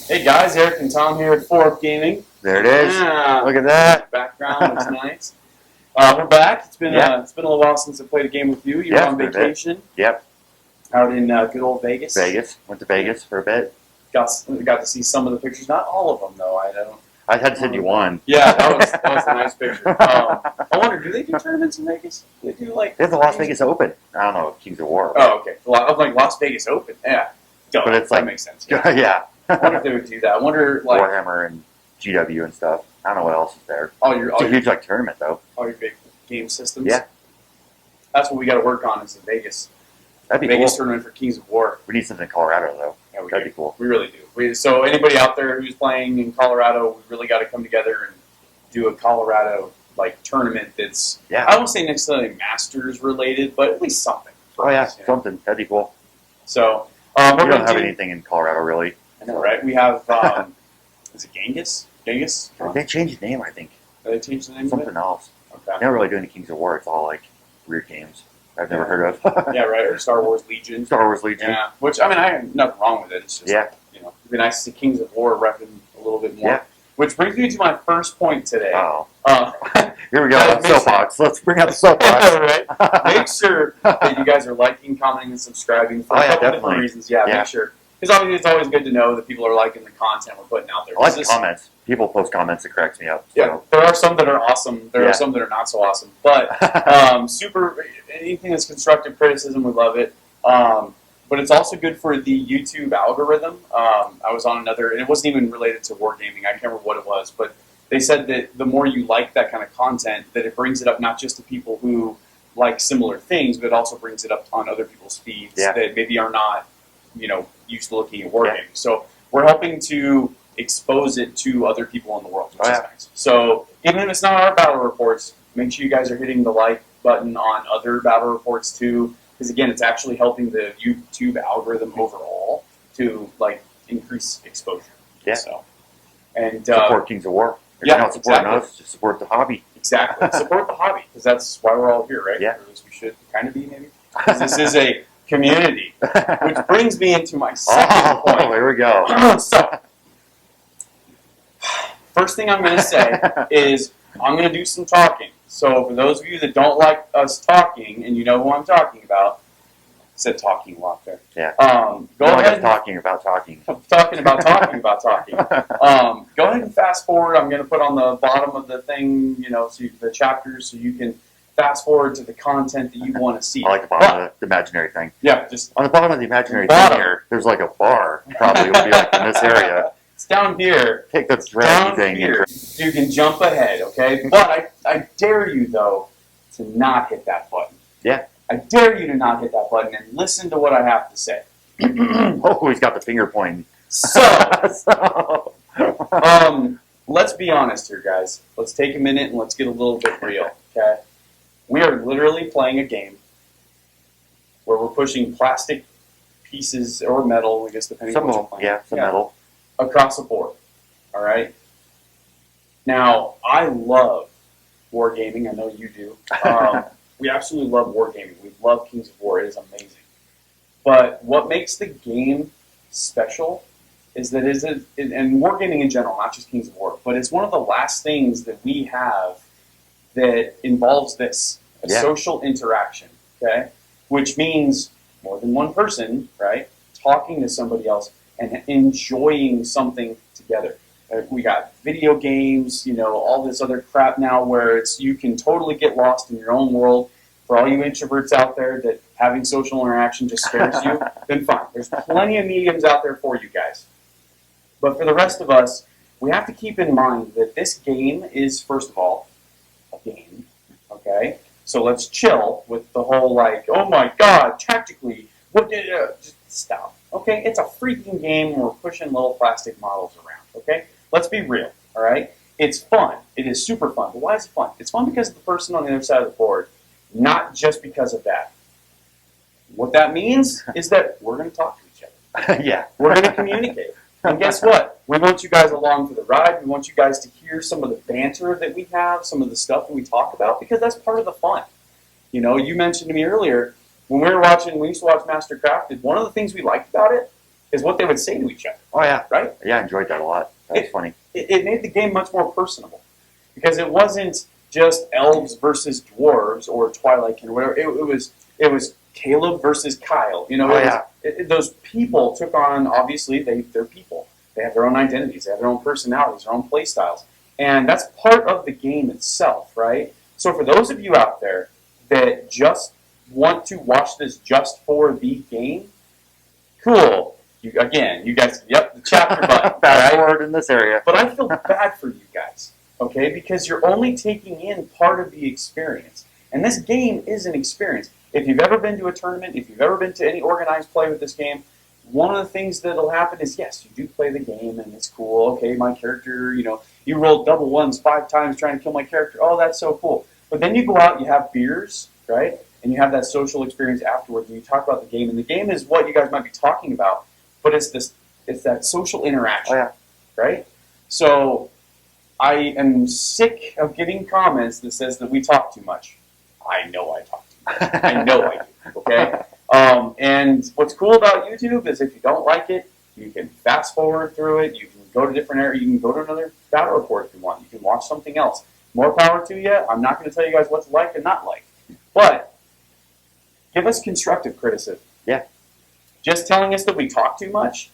Hey guys, Eric and Tom here at 4 Gaming. There it is. Yeah. Look at that. Background looks nice. We're back. It's been a little while since I played a game with you. You were on vacation. Yep. Out in good old Vegas. Went to Vegas for a bit. Got to see some of the pictures. Not all of them though. I had to send you one. Yeah, that was a nice picture. I wonder, do they do tournaments in Vegas? Do they do They have the Las Vegas Open. I don't know, Kings of War. Oh, okay. I'm like Las Vegas Open. Yeah. Duh, but it's like, that makes sense. Yeah. Yeah. I wonder if they would do that. I wonder, like Warhammer and GW and stuff. I don't know what else is there. It's a huge tournament though. All your big game systems. Yeah. That's what we got to work on is in Vegas. That'd be Vegas cool. tournament for Kings of War. We need something in Colorado though. Yeah, That'd be cool. We really do. So anybody out there who's playing in Colorado, we really got to come together and do a Colorado tournament that's I won't say necessarily Masters related, but at least something. Oh yeah, something. That'd be cool. So we don't have anything in Colorado really. I know, right? We have is it Genghis? Genghis? They changed the name, I think. They changed the name. Something else. Okay. They're not really doing the Kings of War. It's all like weird games I've never heard of. Yeah, right. Or Star Wars Legion. Star Wars Legion. Yeah. Which I have nothing wrong with it. It's just it'd be nice to see Kings of War repping a little bit more. Yeah. Which brings me to my first point today. Oh. Here we go. Soapbox. Let's bring out the soapbox. Right. Make sure that you guys are liking, commenting, and subscribing for a couple different reasons. Yeah, make sure. Because obviously it's always good to know that people are liking the content we're putting out there. I like the comments. People post comments that cracks me up. So. Yeah, there are some that are awesome. There are some that are not so awesome. But anything that's constructive criticism, we love it. But it's also good for the YouTube algorithm. I was on another, and it wasn't even related to wargaming. I can't remember what it was, but they said that the more you like that kind of content, that it brings it up not just to people who like similar things, but it also brings it up on other people's feeds that maybe are not, used to looking at wargaming. So we're helping to expose it to other people in the world, which is nice. So even if it's not our battle reports, make sure you guys are hitting the like button on other battle reports too. Because again, it's actually helping the YouTube algorithm overall to increase exposure. Yeah. So, and support Kings of War. If you're not supporting us, just support the hobby. Exactly. Support the hobby because that's why we're all here, right? Yeah. Or at least we should kind of be, maybe. Because this is a community, which brings me into my second point. Oh, here we go. So, first thing I'm going to say is I'm going to do some talking. So for those of you that don't like us talking, and you know who I'm talking about, I said talking a lot there. Yeah. Go ahead. Talking about talking. Talking about talking about talking. Go ahead and fast forward. I'm going to put on the bottom of the thing, so the chapters, so you can fast forward to the content that you want to see. I like the bottom of the imaginary thing. Yeah, just on the bottom of the imaginary thing here. There's like a bar. Probably will be in this area. It's down here. Take the draggy thing here. You can jump ahead, okay? But I dare you, though, to not hit that button. Yeah. I dare you to not hit that button and listen to what I have to say. Oh, he's got the finger pointing. So, let's be honest here, guys. Let's take a minute and let's get a little bit real, okay? We are literally playing a game where we're pushing plastic pieces or metal, I guess, depending on what you're playing. Yeah, some metal. Across the board, all right? Now, I love wargaming. I know you do. We absolutely love wargaming. We love Kings of War. It is amazing. But what makes the game special is that and wargaming in general, not just Kings of War, but it's one of the last things that we have that involves this, social interaction, okay? Which means more than one person, right, talking to somebody else and enjoying something together. We got video games, all this other crap now where you can totally get lost in your own world. For all you introverts out there that having social interaction just scares you, then fine. There's plenty of mediums out there for you guys. But for the rest of us, we have to keep in mind that this game is, first of all, a game, okay? So let's chill with the whole oh my god, tactically, just stop. Okay, it's a freaking game and we're pushing little plastic models around, okay? Let's be real, all right? It's fun. It is super fun. But why is it fun? It's fun because of the person on the other side of the board, not just because of that. What that means is that we're going to talk to each other. Yeah. We're going to communicate. And guess what? We want you guys along for the ride. We want you guys to hear some of the banter that we have, some of the stuff that we talk about, because that's part of the fun. You mentioned to me earlier, when we used to watch Master Crafted, one of the things we liked about it is what they would say to each other. Oh yeah, right? Yeah, I enjoyed that a lot. That was funny. It made the game much more personable because it wasn't just elves versus dwarves or Twilight Kin or whatever. It was Caleb versus Kyle. You know, those people took on, obviously they're people. They have their own identities. They have their own personalities, their own play styles, and that's part of the game itself, right? So for those of you out there that just want to watch this just for the game, cool. You guys, the chapter button. Fast forward in this area. But I feel bad for you guys, okay? Because you're only taking in part of the experience. And this game is an experience. If you've ever been to a tournament, if you've ever been to any organized play with this game, one of the things that'll happen is, yes, you do play the game and it's cool. Okay, my character, you rolled double ones 5 times trying to kill my character. Oh, that's so cool. But then you go out, you have beers, right? And you have that social experience afterwards, and you talk about the game. And the game is what you guys might be talking about, but it's that social interaction, right? So I am sick of getting comments that says that we talk too much. I know I talk too much. I know I do, okay? And what's cool about YouTube is if you don't like it, you can fast forward through it. You can go to different areas. You can go to another battle report if you want. You can watch something else. More power to you. I'm not going to tell you guys what to like and not like. But give us constructive criticism. Yeah. Just telling us that we talk too much,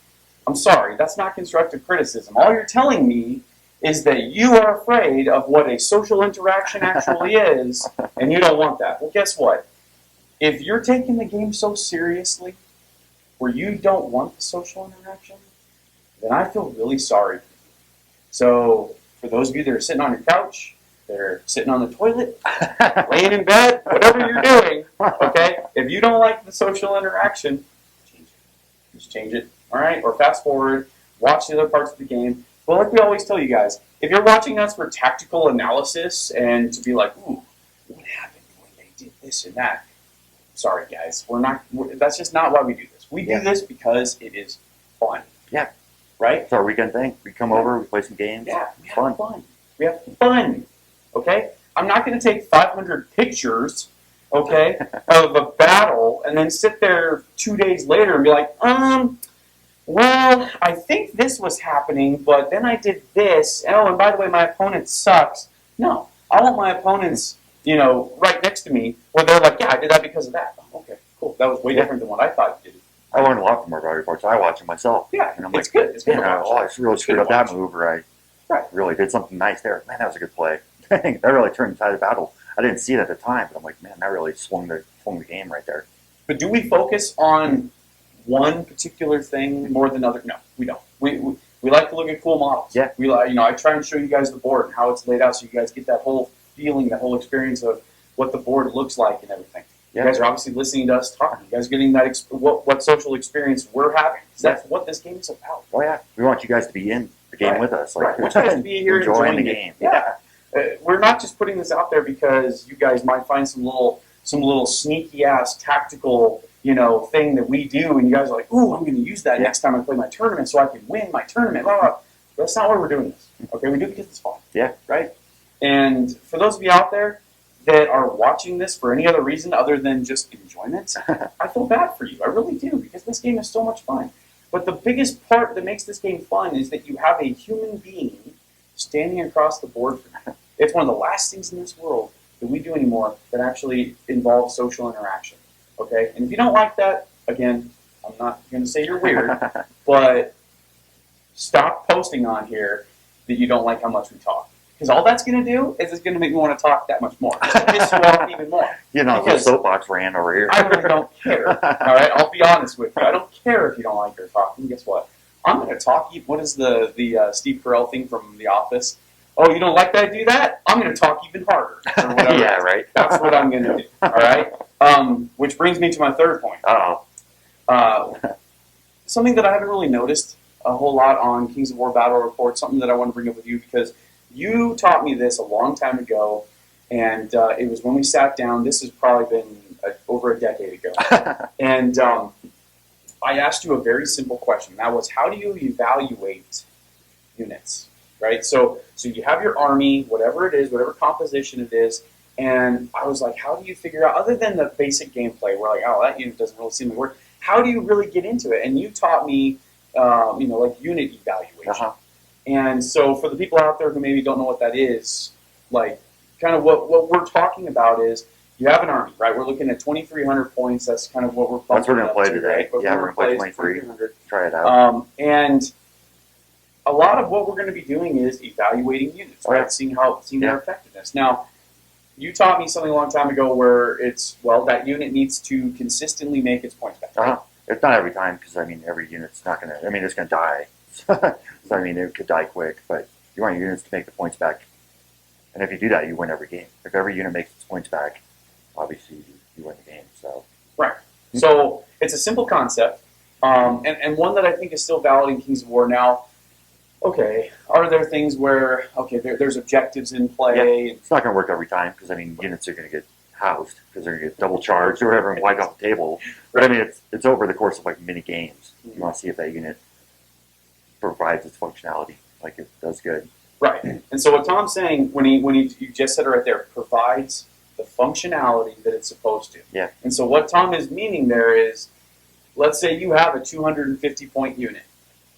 I'm sorry, that's not constructive criticism. All you're telling me is that you are afraid of what a social interaction actually is, and you don't want that. Well, guess what? If you're taking the game so seriously, where you don't want the social interaction, then I feel really sorry for you. So, for those of you that are sitting on your couch, they're sitting on the toilet, laying in bed, whatever you're doing, okay? If you don't like the social interaction, change it. Just change it, all right? Or fast forward, watch the other parts of the game. But like we always tell you guys, if you're watching us for tactical analysis and to be like, ooh, what happened when they did this and that? Sorry, guys. That's just not why we do this. We do this because it is fun. Yeah. Right? It's our weekend thing. We come over, we play some games. Yeah, we have fun. We have fun. Okay? I'm not going to take 500 pictures, okay, of a battle and then sit there 2 days later and be like, well, I think this was happening, but then I did this. Oh, and by the way, my opponent sucks. No. I want my opponents, right next to me where they're like, yeah, I did that because of that. Oh, okay, cool. That was way different than what I thought you did. I learned a lot from our battle reports. I watch them myself. Yeah, and I'm it's good. It's good to watch. Oh, I really screwed up that move, or I really did something nice there. Man, that was a good play. That really turned the tide of battle. I didn't see it at the time, but I'm like, man, that really swung the game right there. But do we focus on one particular thing more than other? No, we don't. We like to look at cool models. Yeah. We I try and show you guys the board and how it's laid out, so you guys get that whole feeling, that whole experience of what the board looks like and everything. Yeah. You guys are obviously listening to us talk. You guys are getting that what social experience we're having. That's what this game is about. Oh yeah, we want you guys to be in the game with us. Like, we want you guys to be here enjoying the game. Yeah. We're not just putting this out there because you guys might find some little sneaky ass tactical thing that we do, and you guys are like, ooh, I'm going to use that next time I play my tournament so I can win my tournament. Blah, blah. That's not why we're doing this. Okay, we do it because it's fun. Yeah. Right? And for those of you out there that are watching this for any other reason other than just enjoyment, I feel bad for you. I really do, because this game is so much fun. But the biggest part that makes this game fun is that you have a human being standing across the board from you. It's one of the last things in this world that we do anymore that actually involves social interaction. Okay? And if you don't like that, again, I'm not going to say you're weird, but stop posting on here that you don't like how much we talk. Because all that's going to do is it's going to make me want to talk that much more. It's going to piss you off even more. The soapbox ran over here. I really don't care. All right? I'll be honest with you. I don't care if you don't like your talking. Guess what? I'm going to talk. What is the Steve Carell thing from The Office? Oh, you don't like that I do that? I'm going to talk even harder. Or whatever. Yeah, right. That's what I'm going to do. All right? Which brings me to my third point. Something that I haven't really noticed a whole lot on Kings of War Battle Report, something that I want to bring up with you because you taught me this a long time ago, and it was when we sat down. This has probably been over a decade ago. And I asked you a very simple question. That was, how do you evaluate units? Right? So you have your army, whatever it is, whatever composition it is, and I was like, how do you figure out, other than the basic gameplay, we're like, oh, that unit doesn't really seem to work, how do you really get into it? And you taught me like unit evaluation. And so for the people out there who maybe don't know what that is, like kind of what we're talking about is you have an army, right? We're looking at 2,300 points. That's kind of what we're That's what we're bumping going to up play to, today. right? But Yeah, we're going to play 23. Try it out. And a lot of what we're going to be doing is evaluating units, right? Seeing their effectiveness. Now, you taught me something a long time ago where it's, that unit needs to consistently make its points back. Right? It's not every time because, every unit's not going to, it's going to die. So, it could die quick, but you want your units to make the points back. And if you do that, you win every game. If every unit makes its points back, obviously you win the game. So right. So it's a simple concept, and one that I think is still valid in Kings of War. Now, okay, are there things where there's objectives in play? Yeah. It's not going to work every time because units are going to get housed because they're going to get double charged or whatever and wiped off the table. But it's over the course of mini games. You want to see if that unit provides its functionality, like it does good. Right. And so what Tom's saying when you just said it right there, provides the functionality that it's supposed to. Yeah. And so what Tom is meaning there is, let's say you have a 250 point unit.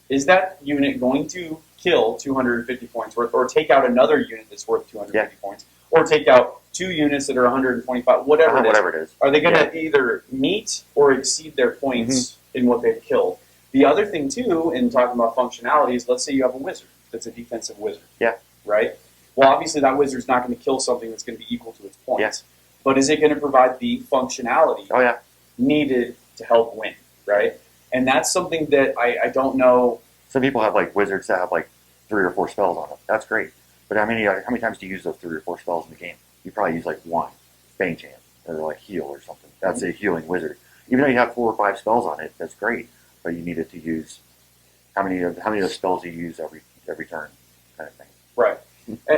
Is that unit going to kill 250 points worth, or take out another unit that's worth 250 points, or take out 2 units that are 125, whatever it is? Are they going to either meet or exceed their points in what they've killed? The other thing too, in talking about functionality, is let's say you have a wizard that's a defensive wizard. Yeah. Right? Well, obviously that wizard's not going to kill something that's going to be equal to its points. Yeah. But is it going to provide the functionality needed to help win? Right? And that's something that I don't know. Some people have wizards that have 3 or 4 spells on them. That's great. But how many times do you use those 3 or 4 spells in the game? You probably use 1, Bane Chant, or heal or something. That's a healing wizard. Even though you have 4 or 5 spells on it, that's great. But you need it to use how many of those spells you use every turn, kind of thing. Right.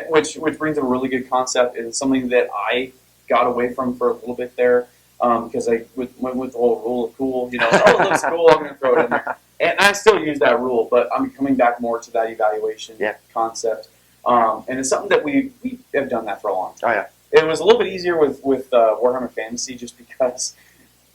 Which brings up a really good concept, and something that I got away from for a little bit there, because I went with the whole rule of cool. It looks cool, I'm going to throw it in there. And I still use that rule, but I'm coming back more to that evaluation concept. And it's something that we have done that for a long time. Oh, yeah. It was a little bit easier with Warhammer Fantasy just because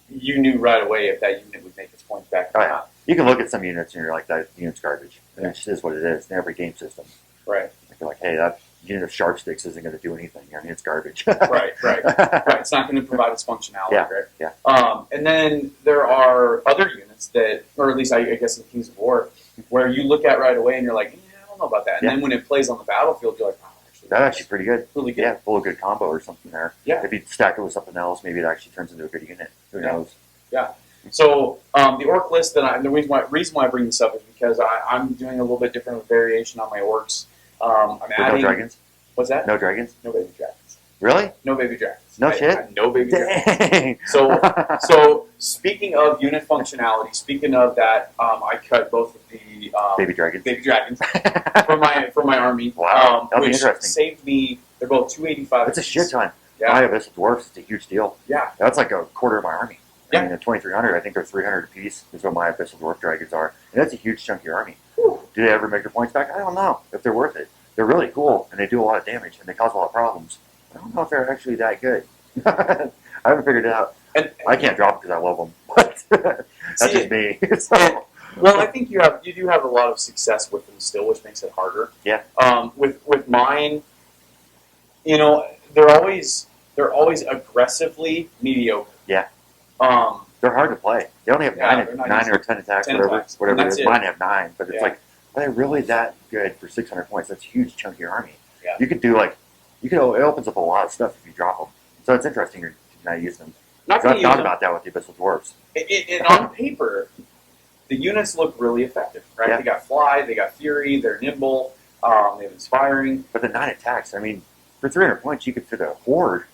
you knew right away if that unit would make its points back or not. You can look at some units and you're like, that unit's garbage. And it just is what it is in every game system. Right. You're like, hey, that unit of sharp sticks isn't going to do anything. It's garbage. Right. It's not going to provide its functionality, right? Yeah. And then there are other units that, or at least I guess in Kings of War, where you look at right away and you're like, I don't know about that. And then when it plays on the battlefield, you're like, that's actually pretty good. Really good. Yeah, full of good combo or something there. Yeah. If you stack it with something else, maybe it actually turns into a good unit. Who knows? Yeah. So the orc list the reason why I bring this up is because I'm doing a little bit different of a variation on my orcs. I'm adding. No dragons? What's that? No dragons? No baby dragons. Really? No baby dragons. No shit? No baby dragons. So speaking of unit functionality, speaking of that, I cut both of the baby dragons for my army. Wow, that'll be which interesting. Saved me. They're both 285. That's a shit ton. Yeah. My Abyssal Dwarfs is a huge deal. Yeah. That's like a quarter of my army. Yeah. At 2,300, I think they're 300 apiece is what my Abyssal Dwarf dragons are. And that's a huge chunk of your army. Whew. Do they ever make their points back? I don't know if they're worth it. They're really cool, and they do a lot of damage, and they cause a lot of problems. I don't know if they're actually that good. I haven't figured it out. And I can't drop because I love them. But that's just me. So. Well, I think you do have a lot of success with them still, which makes it harder. Yeah. With mine, they're always aggressively mediocre. Yeah. They're hard to play. They only have 9 or 10 attacks, whatever it is. Mine have 9, but it's like, are they really that good for 600 points? That's a huge chunk of your army. Yeah. You could do it opens up a lot of stuff if you drop them. So it's interesting you're not using them. I've thought about that with the Abyssal Dwarfs. And on paper, the units look really effective, right? Yeah. They got fly, they got fury, they're nimble, they have inspiring. But the 9 attacks, for 300 points, you could fit a horde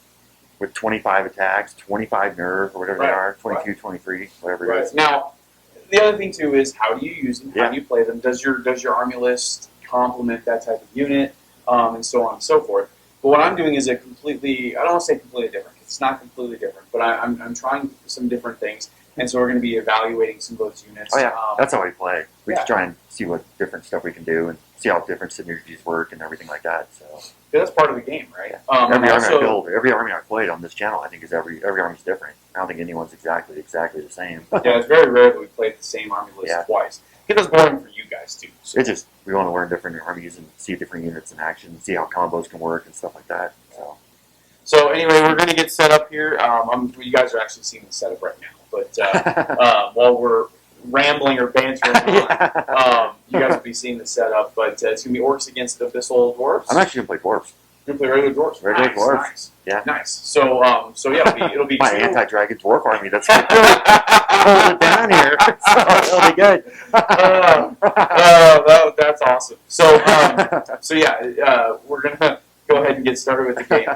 with 25 attacks, 25 nerve, or whatever they are, 22, 23, whatever it is. Now, the other thing too is how do you use them? How do you play them? Does your army list complement that type of unit, and so on and so forth? But what I'm doing is I don't want to say completely different. It's not completely different, but I'm trying some different things, and so we're going to be evaluating some of those units. Oh yeah, that's how we play. We just try and see what different stuff we can do and see how different synergies work and everything like that. So that's part of the game, right? Every army I've played on this channel, I think is every army's different. I don't think anyone's exactly the same. Yeah, it's very rare that we played the same army list twice. It was boring for you guys too. So. It's just we want to learn different armies and see different units in action, see how combos can work and stuff like that. So anyway, we're going to get set up here. You guys are actually seeing the setup right now, but while we're rambling or bantering on, you guys will be seeing the setup. But it's going to be Orcs against Abyssal Dwarfs. I'm actually going to play Dwarfs. You're going to play regular Dwarfs. Regular Dwarfs. Nice. Yeah. Nice. So yeah, it'll be my anti-dragon dwarf army. That's going to hold it down here. So it'll be good. That's awesome. So yeah, we're gonna go ahead and get started with the game.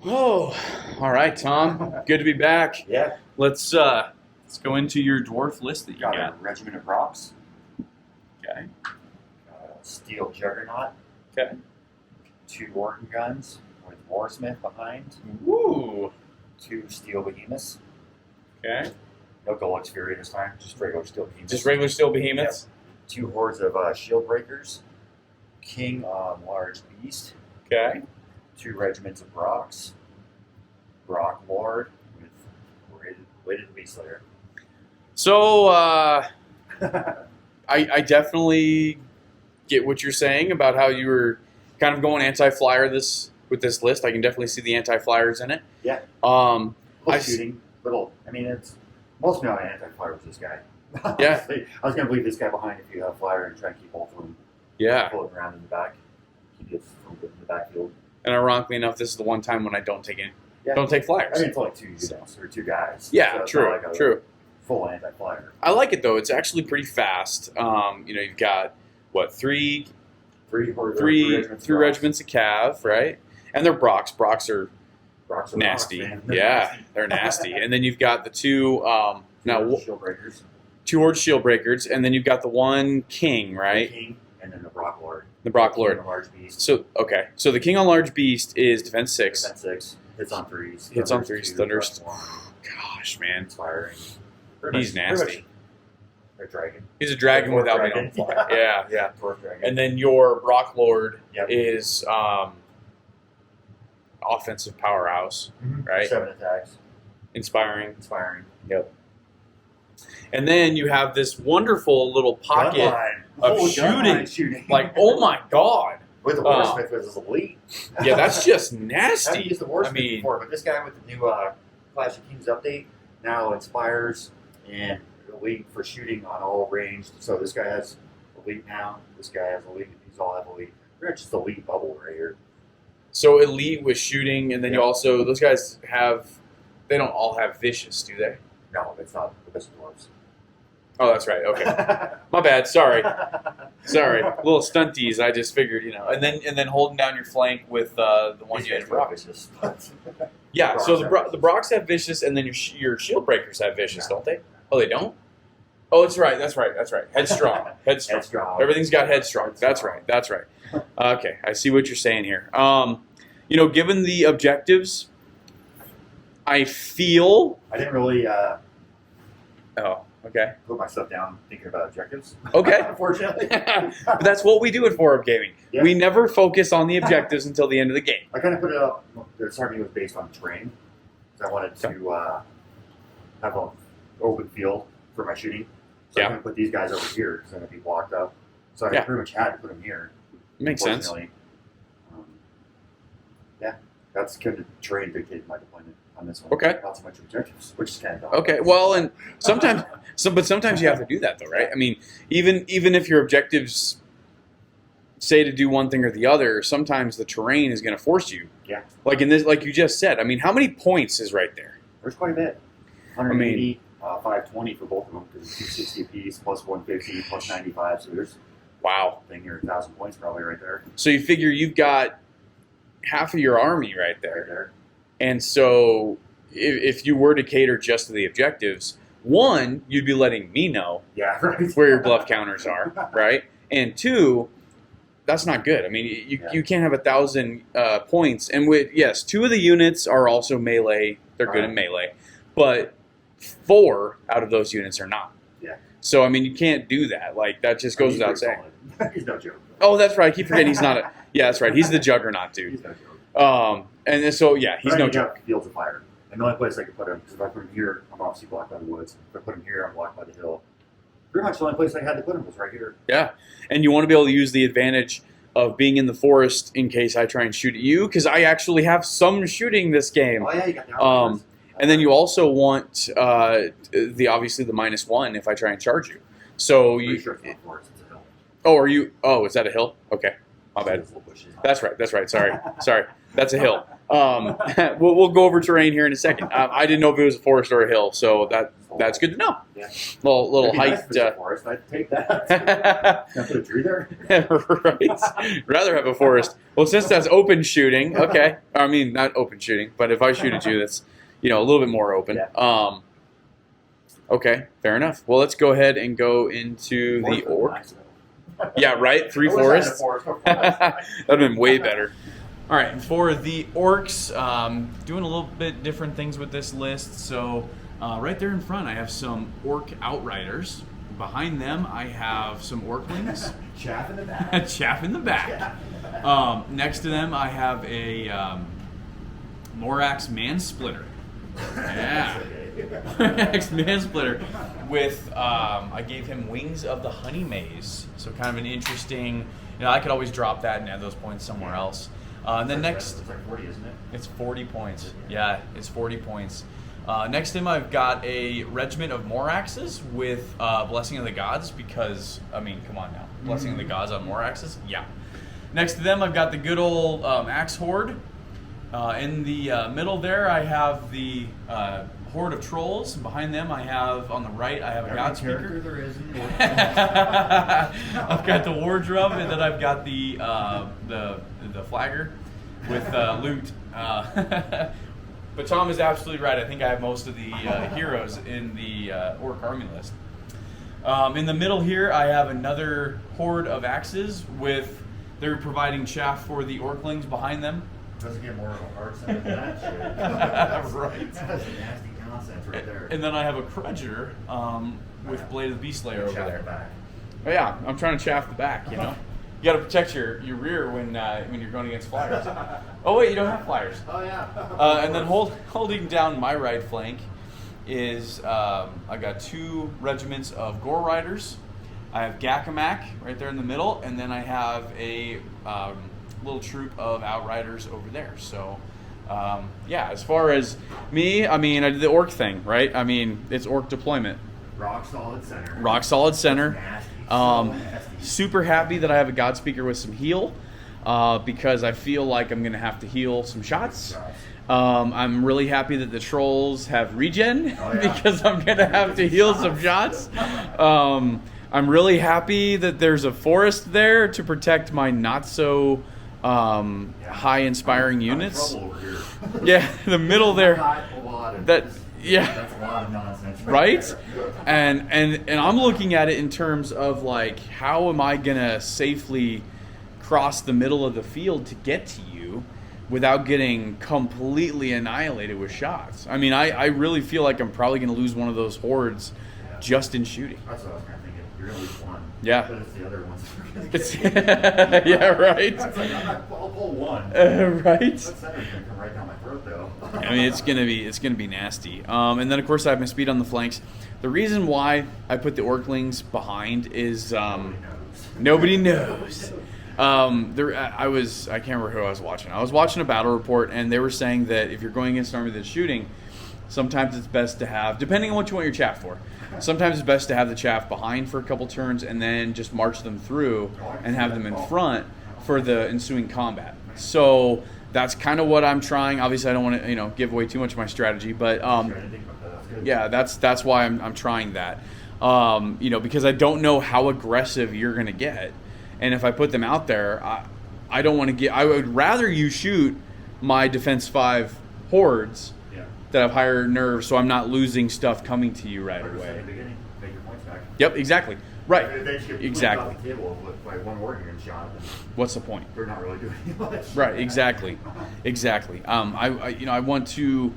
Oh, all right, Tom. Good to be back. Yeah. Let's go into your dwarf list that you Got got. a regiment of rocks. Okay. Steel juggernaut. Okay. 2 Orton guns with warsmith behind. Woo. 2 steel behemoths. Okay. No Golux Fury this time, just regular steel behemoths. Just regular steel behemoths. Yep. 2 hordes of shield breakers. King on large beast. Okay. 2 regiments of rocks. Rock Lord with weighted beast slayer. So I definitely get what you're saying about how you were kind of going anti-flyer with this list. I can definitely see the anti-flyers in it. Yeah. Shooting, little. I mean, it's mostly not an anti-flyer with this guy. Yeah. I was gonna leave this guy behind if you have flyer and try and keep both of them. Yeah. Floating around in the back. Keep it from in the backfield. And ironically enough, this is the one time when I don't take Yeah. Don't take flyers. I mean, it's only 2 units or 2 guys. Yeah, so it's true, not like a true. Full anti-flyer. I like it though. It's actually pretty fast. You've got what three regiments of cav, right? And they're Brocks. Brocks are nasty. They're nasty. And then you've got the 2 shield breakers. 2 horde shield breakers, and then you've got the 1 king, right? The king, and then the Brock Lord. The Brock Lord. The large beast. So the king on large beast is defense 6. Defense 6. Hits on 3s. Hits on 3s. Thunders. 1. Gosh, man. Inspiring. He's nasty. A dragon. He's a dragon Dwarf without dragon. being on fire. Yeah. Dwarf dragon. And then your Brock Lord Yep. is offensive powerhouse, right? 7 attacks. Inspiring. Yep. And then you have this wonderful little pocket of shooting. Like, oh my god. With the warsmith with his elite. Yeah, that's just I haven't nasty. used the warsmith before, but this guy with the new Clash of Kings update now inspires and elite for shooting on all ranged. So this guy has elite now. This guy has elite. These all have elite. They're just elite bubble right here. So elite with shooting, and then you also, those guys they don't all have vicious, do they? No, it's not the best dwarves. Oh, that's right. Okay. My bad. Sorry. Little stunties. I just figured, and then holding down your flank with the one you had Brock. Vicious. Yeah. So the Brocks have vicious, and then your shield breakers have vicious, don't they? Oh, they don't. Oh, that's right. Headstrong. Everything's got headstrong. That's right. Okay, I see what you're saying here. Given the objectives, I feel. I didn't really. Oh, okay. Put myself down thinking about objectives. Okay. Unfortunately. But that's what we do in 4-up gaming. Yeah. We never focus on the objectives until the end of the game. I kind of put it up. This army was based on terrain, so I wanted to have an open field for my shooting. So I kind of put these guys over here because they're going to be blocked up. So I pretty much had to put them here. Makes sense. That's kind of terrain dictated my deployment on this one. Okay. Not so much objectives, which is kind of Okay. Well, and sometimes, sometimes you have to do that though, right? I mean, even if your objectives say to do one thing or the other, sometimes the terrain is going to force you. Yeah. Like in this, like you just said. I mean, how many points is right there? There's quite a bit. 180, 520 for both of them because 260 apiece plus 150 plus 95. So there's thing here 1,000 points probably right there. So you figure you've got half of your army right there. And so if you were to cater just to the objectives, one, you'd be letting me know where your bluff counters are, right? And two, that's not good. I mean, you, Yeah. you can't have 1,000 points. And with yes, 2 of the units are also melee. They're good in melee, but 4 out of those units are not. Yeah. So I mean, you can't do that. Like that just goes without saying. He's no joke. Oh, that's right. I keep forgetting he's not a. Yeah, that's right. He's the Juggernaut dude. He's no joke. And then, so yeah, he's no joke. Fields of fire. And the only place I could put him, because if I put him here, I'm obviously blocked by the woods. If I put him here, I'm blocked by the hill. Pretty much the only place I had to put him was right here. Yeah, and you want to be able to use the advantage of being in the forest in case I try and shoot at you, because I actually have some shooting this game. Oh yeah, you got the And then you also want obviously the -1 if I try and charge you. So you. Sure it's not forest, it's a hill. Oh, are you? Oh, is that a hill? Okay, my bad. That's right. That's right. Sorry. That's a hill. We'll go over terrain here in a second. I didn't know if it was a forest or a hill, so that's good to know. Yeah. Little height. Nice if it's a forest. I'd take that. Can I put a tree there? Right. Rather have a forest. Well, since that's open shooting, okay. I mean, not open shooting, but if I shoot at you, that's a little bit more open. Yeah. Okay, fair enough. Well, let's go ahead and go into the orc. Yeah, right. 3 forests. That'd have been way better. All right, and for the orcs, doing a little bit different things with this list. So right there in front, I have some orc outriders. Behind them, I have some orclings. Chaff in the back. Chaff in the back. Next to them, I have a Morax Mansplitter. Yeah. Morax Mansplitter with, I gave him Wings of the Honey Maze. So kind of an interesting, I could always drop that and add those points somewhere else. And then next, it's like 40, isn't it? It's 40 points. Yeah, it's 40 points. Next to him, I've got a regiment of Moraxes with Blessing of the Gods because, I mean, come on now. Blessing of the Gods on Moraxes? Yeah. Next to them, I've got the good old Axe Horde. In the middle there, I have the Horde of Trolls. Behind them, I have, on the right, I have a God Speaker. There is in I've got the Wardrobe, and then I've got the Flagger with loot. But Tom is absolutely right. I think I have most of the heroes in the Orc army list. In the middle here, I have another Horde of Axes with, they're providing chaff for the Orclings behind them. Doesn't get more arts than that shit. Right. That's nasty nonsense right there. And then I have a Crudger with Blade of the Beast Slayer over there. Back. Oh, yeah, I'm trying to chaff the back, You got to protect your rear when you're going against flyers. Oh, wait, you don't have flyers. Oh, yeah. And then holding down my right flank is I got 2 regiments of Gore Riders. I have Gakamak right there in the middle, and then I have a little troop of Outriders over there. So, yeah, as far as me, I mean, I did the Orc thing, right? I mean, it's Orc deployment. Rock solid center. Rock solid center. Nasty. So nasty. Super happy that I have a God Speaker with some heal because I feel like I'm going to have to heal some shots. I'm really happy that the trolls have regen because I'm going to have to heal some shots. I'm really happy that there's a forest there to protect my not so high inspiring units. Yeah, the middle there. That's a lot of nonsense. Right? And I'm looking at it in terms of like, how am I gonna safely cross the middle of the field to get to you without getting completely annihilated with shots? I mean, I really feel like I'm probably gonna lose one of those hordes just in shooting. That's what I was kind of thinking. You're gonna lose one. Yeah. But it's the other ones. Yeah, right. I'll pull one. Right. That center's gonna come right down my throat, though. I mean, it's gonna be nasty. And then of course I have my speed on the flanks. The reason why I put the Orclings behind is nobody knows. I can't remember who I was watching. I was watching a battle report, and they were saying that if you're going against an army that's shooting, sometimes it's best to have, depending on what you want your chaff for, sometimes it's best to have the chaff behind for a couple turns and then just march them through and have them in front for the ensuing combat. So that's kind of what I'm trying. Obviously, I don't want to give away too much of my strategy, but yeah, that's why I'm trying that. Because I don't know how aggressive you're going to get, and if I put them out there, I don't want to get. I would rather you shoot my defense 5 hordes that have higher nerves, so I'm not losing stuff coming to you right away. Yep, exactly. Right. If they just get Exactly. off the table by one organ and shot, then What's the point? they're not really doing much. Right. Exactly. Exactly. I want to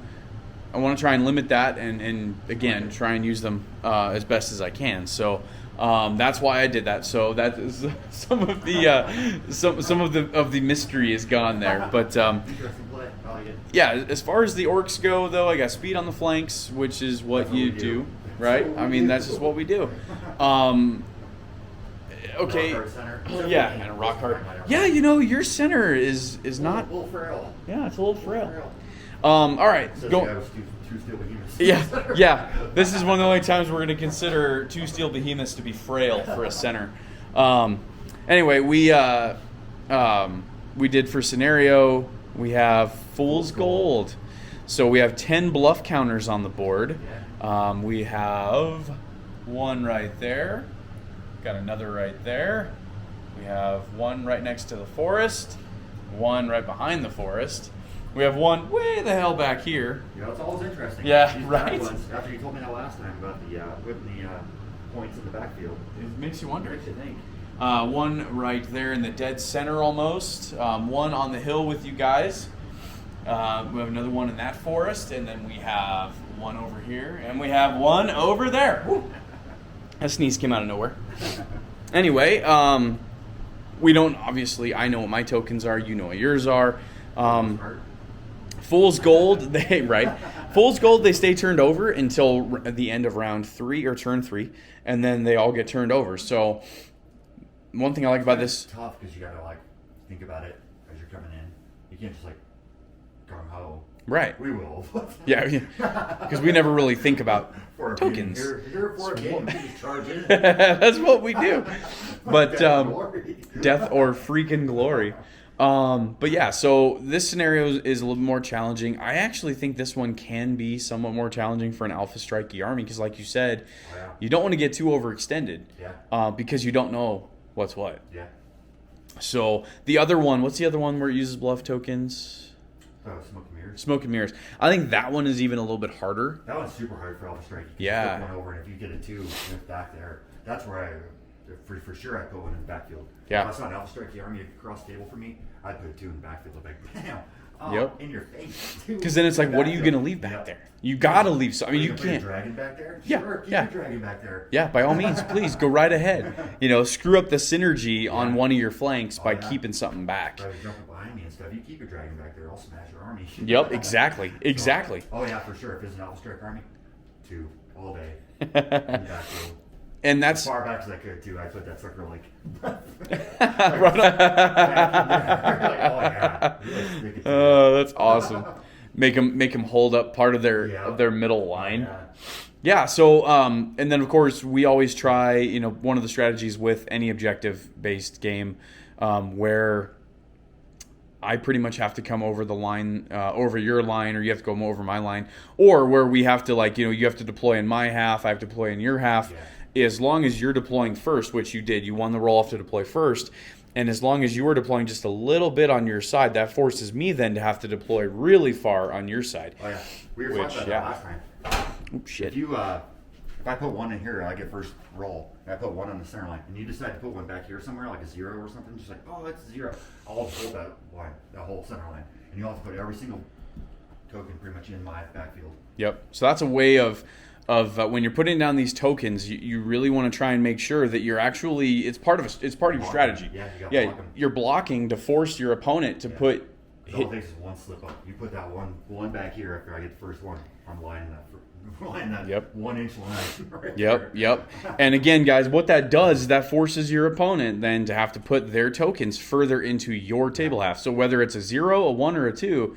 try and limit that, and again try and use them as best as I can. So that's why I did that. So that is some of the some of the mystery is gone there. But Interesting play. I like it. yeah, as far as the orcs go, though, I got speed on the flanks, which is what you do, right? I mean, that's just what we do. Okay. Rock hard center. Yeah, and a rock hard. Yeah, your center is not. A little frail. Yeah, it's a little frail. All right, Says the go. guy with two steel behemoths. Yeah. This is one of the only times we're going to consider 2 steel behemoths to be frail for a center. Anyway, we did for scenario. We have Fool's Gold, so we have 10 bluff counters on the board. We have one right there. Got another right there. We have one right next to the forest. One right behind the forest. We have one way the hell back here. It's always interesting. Yeah, These right. ones, after you told me that last time about the putting the points in the backfield, It makes you wonder. makes you think. One right there in the dead center almost. One on the hill with you guys. We have another one in that forest, and then we have one over here, and we have one over there. Woo. That sneeze came out of nowhere. Anyway, we don't, obviously, I know what my tokens are, you know what yours are. Fool's Gold, Fool's Gold, they stay turned over until the end of round 3 or turn 3, and then they all get turned over. So, one thing I like about this. It's tough because you got to think about it as you're coming in. You can't just gung ho. Right. We will. Yeah, because we never really think about For a tokens. Game. You're for a game. You just charge in. That's what we do. But Glory. death or freaking glory. But yeah, so this scenario is a little more challenging. I actually think this one can be somewhat more challenging for an alpha strikey army because, like you said, you don't want to get too overextended. Because you don't know what's what. Yeah. So the other one, what's the other one where it uses bluff tokens? Oh, Smoke and Mirrors. Smoke and Mirrors. I think that one is even a little bit harder. That one's super hard for Alpha Strike. Yeah. Flip one over, and if you get a 2 with back there, that's where for sure I put one in the backfield. Yeah. If I saw an Alpha Strike army across the table for me, I'd put 2 in the backfield. Like, bam. Oh, Yep. In your face. Because then it's like, what are you going to leave back there? You got to leave. So I mean, you Put a can't. dragon back there? Yeah, Sure, keep yeah. your dragon back there. Yeah, by all means, please go right ahead. Screw up the synergy on one of your flanks by keeping something back. Try to jump behind me and stuff. You keep your dragon back there, I'll smash your army. Yep, exactly. Exactly. Oh yeah, for sure. If it's an Alpha Strike army, 2 all day. In the backfield. And As that's far back as I could too. I put that sucker right on. Oh, that's awesome. Make them hold up part of their middle line. Yeah. So and then of course we always try. One of the strategies with any objective-based game where I pretty much have to come over the line, over your line, or you have to go over my line, or where we have to you have to deploy in my half, I have to deploy in your half. Yeah. As long as you're deploying first, which you did, you won the roll off to deploy first, and as long as you were deploying just a little bit on your side, that forces me then to have to deploy really far on your side. Oh yeah, we were talking about that last time. Oops, shit. If I put 1 in here, I get first roll, and I put 1 on the center line, and you decide to put 1 back here somewhere, like a 0 or something, just like, oh, that's a 0. I'll hold that line, that whole center line, and you'll have to put every single token pretty much in my backfield. Yep. So that's a way of when you're putting down these tokens, you really want to try and make sure that you're actually it's part of your strategy. Yeah, you gotta block 'em. You're blocking to force your opponent to put. All it takes is 1 slip up. You put that one back here after I get the first one. I'm lining that 1 inch line. Right Yep, there. yep. And again, guys, what that does is that forces your opponent then to have to put their tokens further into your table half. So whether it's a 0, a 1, or a 2,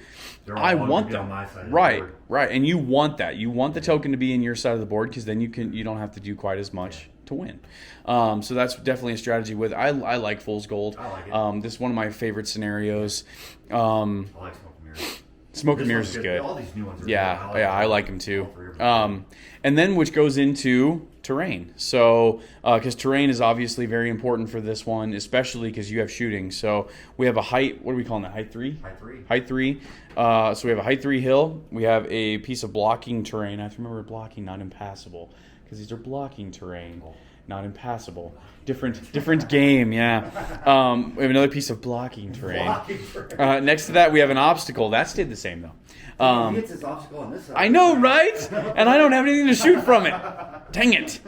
I want them. On my side of the Right, board. right. And you want that. You want the token to be in your side of the board because then you don't have to do quite as much to win. So that's definitely a strategy with. I like Fool's Gold. I like it. This is one of my favorite scenarios. I like Smoke and Mirrors. Smoke and This Mirrors one's is good. All these new ones are Yeah, good. I like them too. All 3 of them. And then which goes into terrain. So, because terrain is obviously very important for this one, especially because you have shooting. So we have a height. What are we calling that? Height 3. Height 3. Height 3. So we have a height 3 hill. We have a piece of blocking terrain. I have to remember blocking, not impassable, because these are blocking terrain. not impassable. Different game, yeah. We have another piece of blocking terrain. Next to that, we have an obstacle. That stayed the same, though. He hits his obstacle on this side. I know, right? And I don't have anything to shoot from it. Dang it.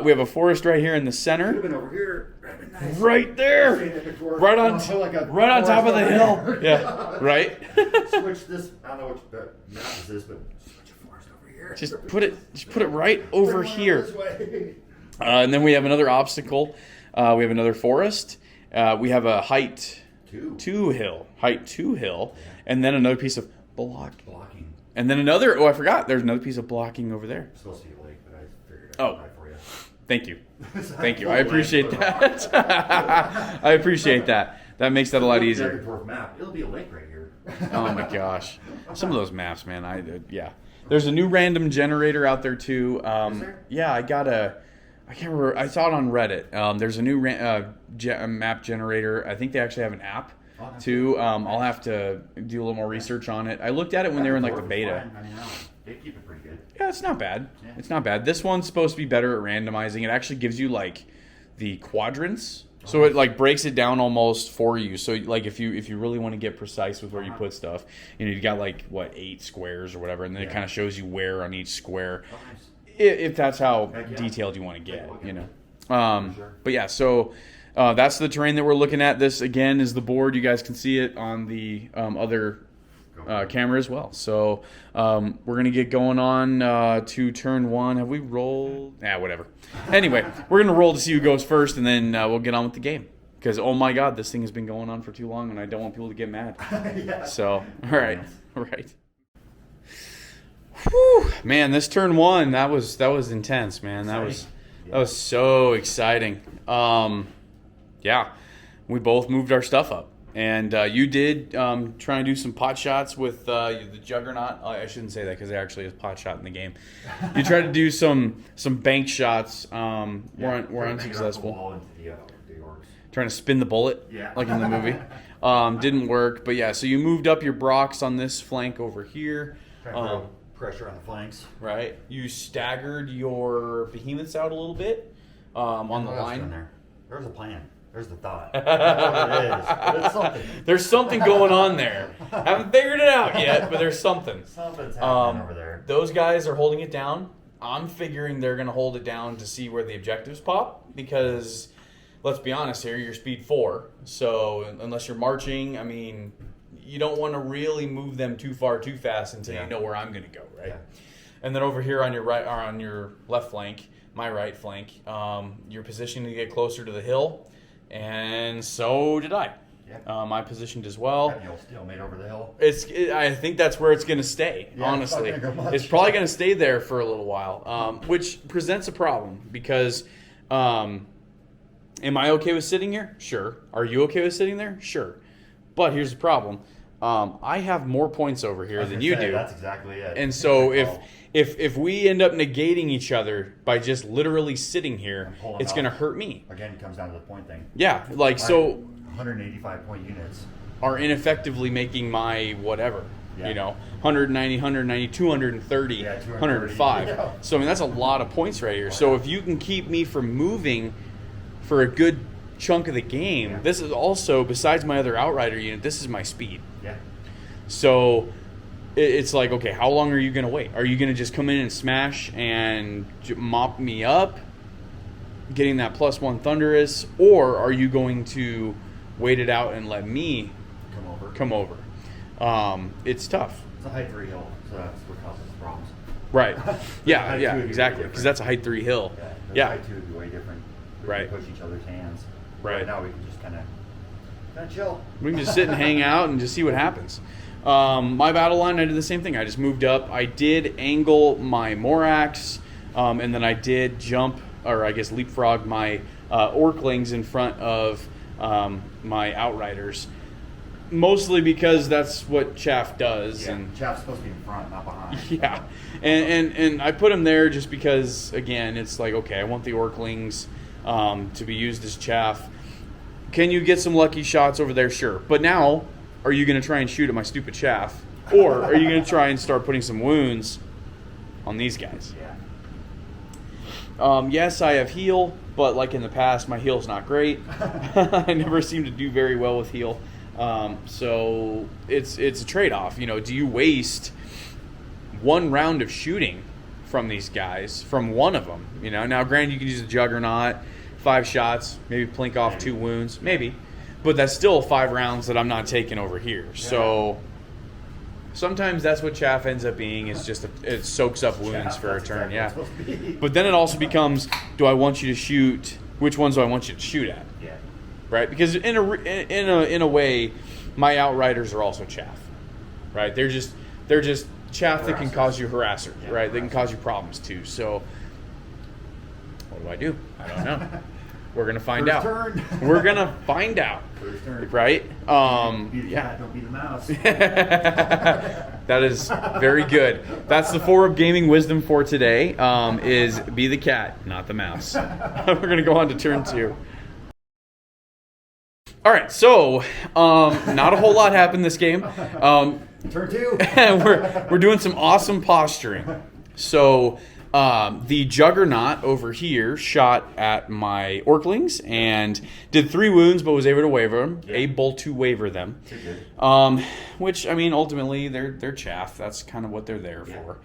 We have a forest right here in the center. Could have been over here. Nice. Right there. Right on top of the hill. Yeah, right? Switch this. I don't know which map is this, but switch a forest over here. Just put it right over here. This way. And then we have another obstacle. We have another forest. We have a height 2 hill. Height 2 hill. And then another piece of blocking. And then another, I forgot. There's another piece of blocking over there. It's supposed to be a lake, but I figured Oh. out for you. Thank you. Thank you. I appreciate that. I appreciate that. That makes that a lot easier. Dwarf map. It'll be a lake right here. Oh my gosh. Some of those maps, man. Yeah. There's a new random generator out there too. Is there? Yeah, I can't remember. I saw it on Reddit. There's a new map generator. I think they actually have an app too. I'll have to do a little more research on it. I looked at it when they were in like the beta. I mean, they keep it pretty good. Yeah, it's not bad. Yeah. It's not bad. This one's supposed to be better at randomizing. It actually gives you like the quadrants. So it like breaks it down almost for you. So like if you really want to get precise with where you put stuff, you got like 8 squares or whatever, and then it kind of shows you where on each square. Oh, nice. If that's how Yeah. detailed you want to get, Sure. But yeah, so that's the terrain that we're looking at. This again is the board. You guys can see it on the other camera as well. So we're gonna get going on to turn 1. Have we rolled? Whatever. Anyway, we're gonna roll to see who goes first, and then we'll get on with the game. Because oh my God, this thing has been going on for too long, and I don't want people to get mad. Yeah. So all right. Whew, man, this turn 1, that was intense, man. That was so exciting. Yeah, we both moved our stuff up, and you did try and do some pot shots with the Juggernaut. I shouldn't say that because there actually is pot shot in the game. You tried to do some bank shots. Were unsuccessful. The Orcs. Trying to spin the bullet, like in the movie. Didn't work, but yeah. So you moved up your Brocs on this flank over here. Pressure on the flanks. Right. You staggered your behemoths out a little bit on the line. There's a plan. There's the thought. I don't know what it is, but it's something. There's something going on there. Haven't figured it out yet, but there's something. Something's happening over there. Those guys are holding it down. I'm figuring they're going to hold it down to see where the objectives pop because, let's be honest here, you're speed 4. So unless you're marching, I mean, you don't want to really move them too far too fast until you know where I'm going to go, right? Yeah. And then over here on your right, or on your left flank, my right flank, you're positioning to get closer to the hill, and so did I. Yeah. I positioned as well. You'll stalemate over the hill. I think that's where it's going to stay. Yeah, honestly, it's not gonna go much. It's probably going to stay there for a little while, which presents a problem because. Am I okay with sitting here? Sure. Are you okay with sitting there? Sure. But here's the problem. I have more points over here than you do. That's exactly it. And so if we end up negating each other by just literally sitting here, it's going to hurt me. Again, it comes down to the point thing. Yeah, like so 185 point units are ineffectively making my whatever. Yeah. 190, 190, 230, Yeah, 230. 105. Yeah. So, I mean, that's a lot of points right here. So, if you can keep me from moving for a good chunk of the game, this is also, besides my other Outrider unit, this is my speed. Yeah. So, it's like, okay, how long are you going to wait? Are you going to just come in and smash and mop me up, getting that +1 Thunderous, or are you going to wait it out and let me come over? It's tough. It's a height 3 hill, so that's what causes the problems. Right. Yeah, Height yeah, 2 would be exactly. different. Because that's a height 3 hill. Yeah. Height 2 would be way different. We Right. can push each other's hands. Right. Now we can just kind of chill. We can just sit and hang out and just see what happens. My battle line, I did the same thing. I just moved up. I did angle my Morax, and then I did jump, or I guess leapfrog my Orclings in front of my Outriders. Mostly because that's what Chaff does. Yeah. And Chaff's supposed to be in front, not behind. yeah. And I put him there just because, again, it's like, okay, I want the Orclings to be used as Chaff. Can you get some lucky shots over there? Sure. But now, are you going to try and shoot at my stupid Chaff? Or are you going to try and start putting some wounds on these guys? Yes, I have heal, but like in the past, my heal's not great. I never seem to do very well with heal. So it's a trade-off. Do you waste one round of shooting from these guys, from one of them? Now granted, you can use a Juggernaut, 5 shots, maybe plink off 2 wounds, maybe. But that's still 5 rounds that I'm not taking over here. Yeah. So sometimes that's what chaff ends up being. Is just it soaks up wounds for a turn. Yeah. But then it also becomes, do I want you to shoot? Which ones do I want you to shoot at? Yeah. Right. Because in a way, my outriders are also chaff. Right. They're just chaff that can cause you harasser. Yeah, right. They can cause you problems too. So what do? I don't know. We're gonna find out. Turn. We're gonna find out. First turn. Right? Be the cat, don't be the mouse. That is very good. That's the 4 of gaming wisdom for today. Is be the cat, not the mouse. We're gonna go on to turn 2. All right, so not a whole lot happened this game. Turn 2. we're doing some awesome posturing. So the Juggernaut over here shot at my Orclings and did 3 wounds, but was able to waver them. Yeah. Able to waver them. Which, I mean, ultimately they're chaff. That's kind of what they're there for.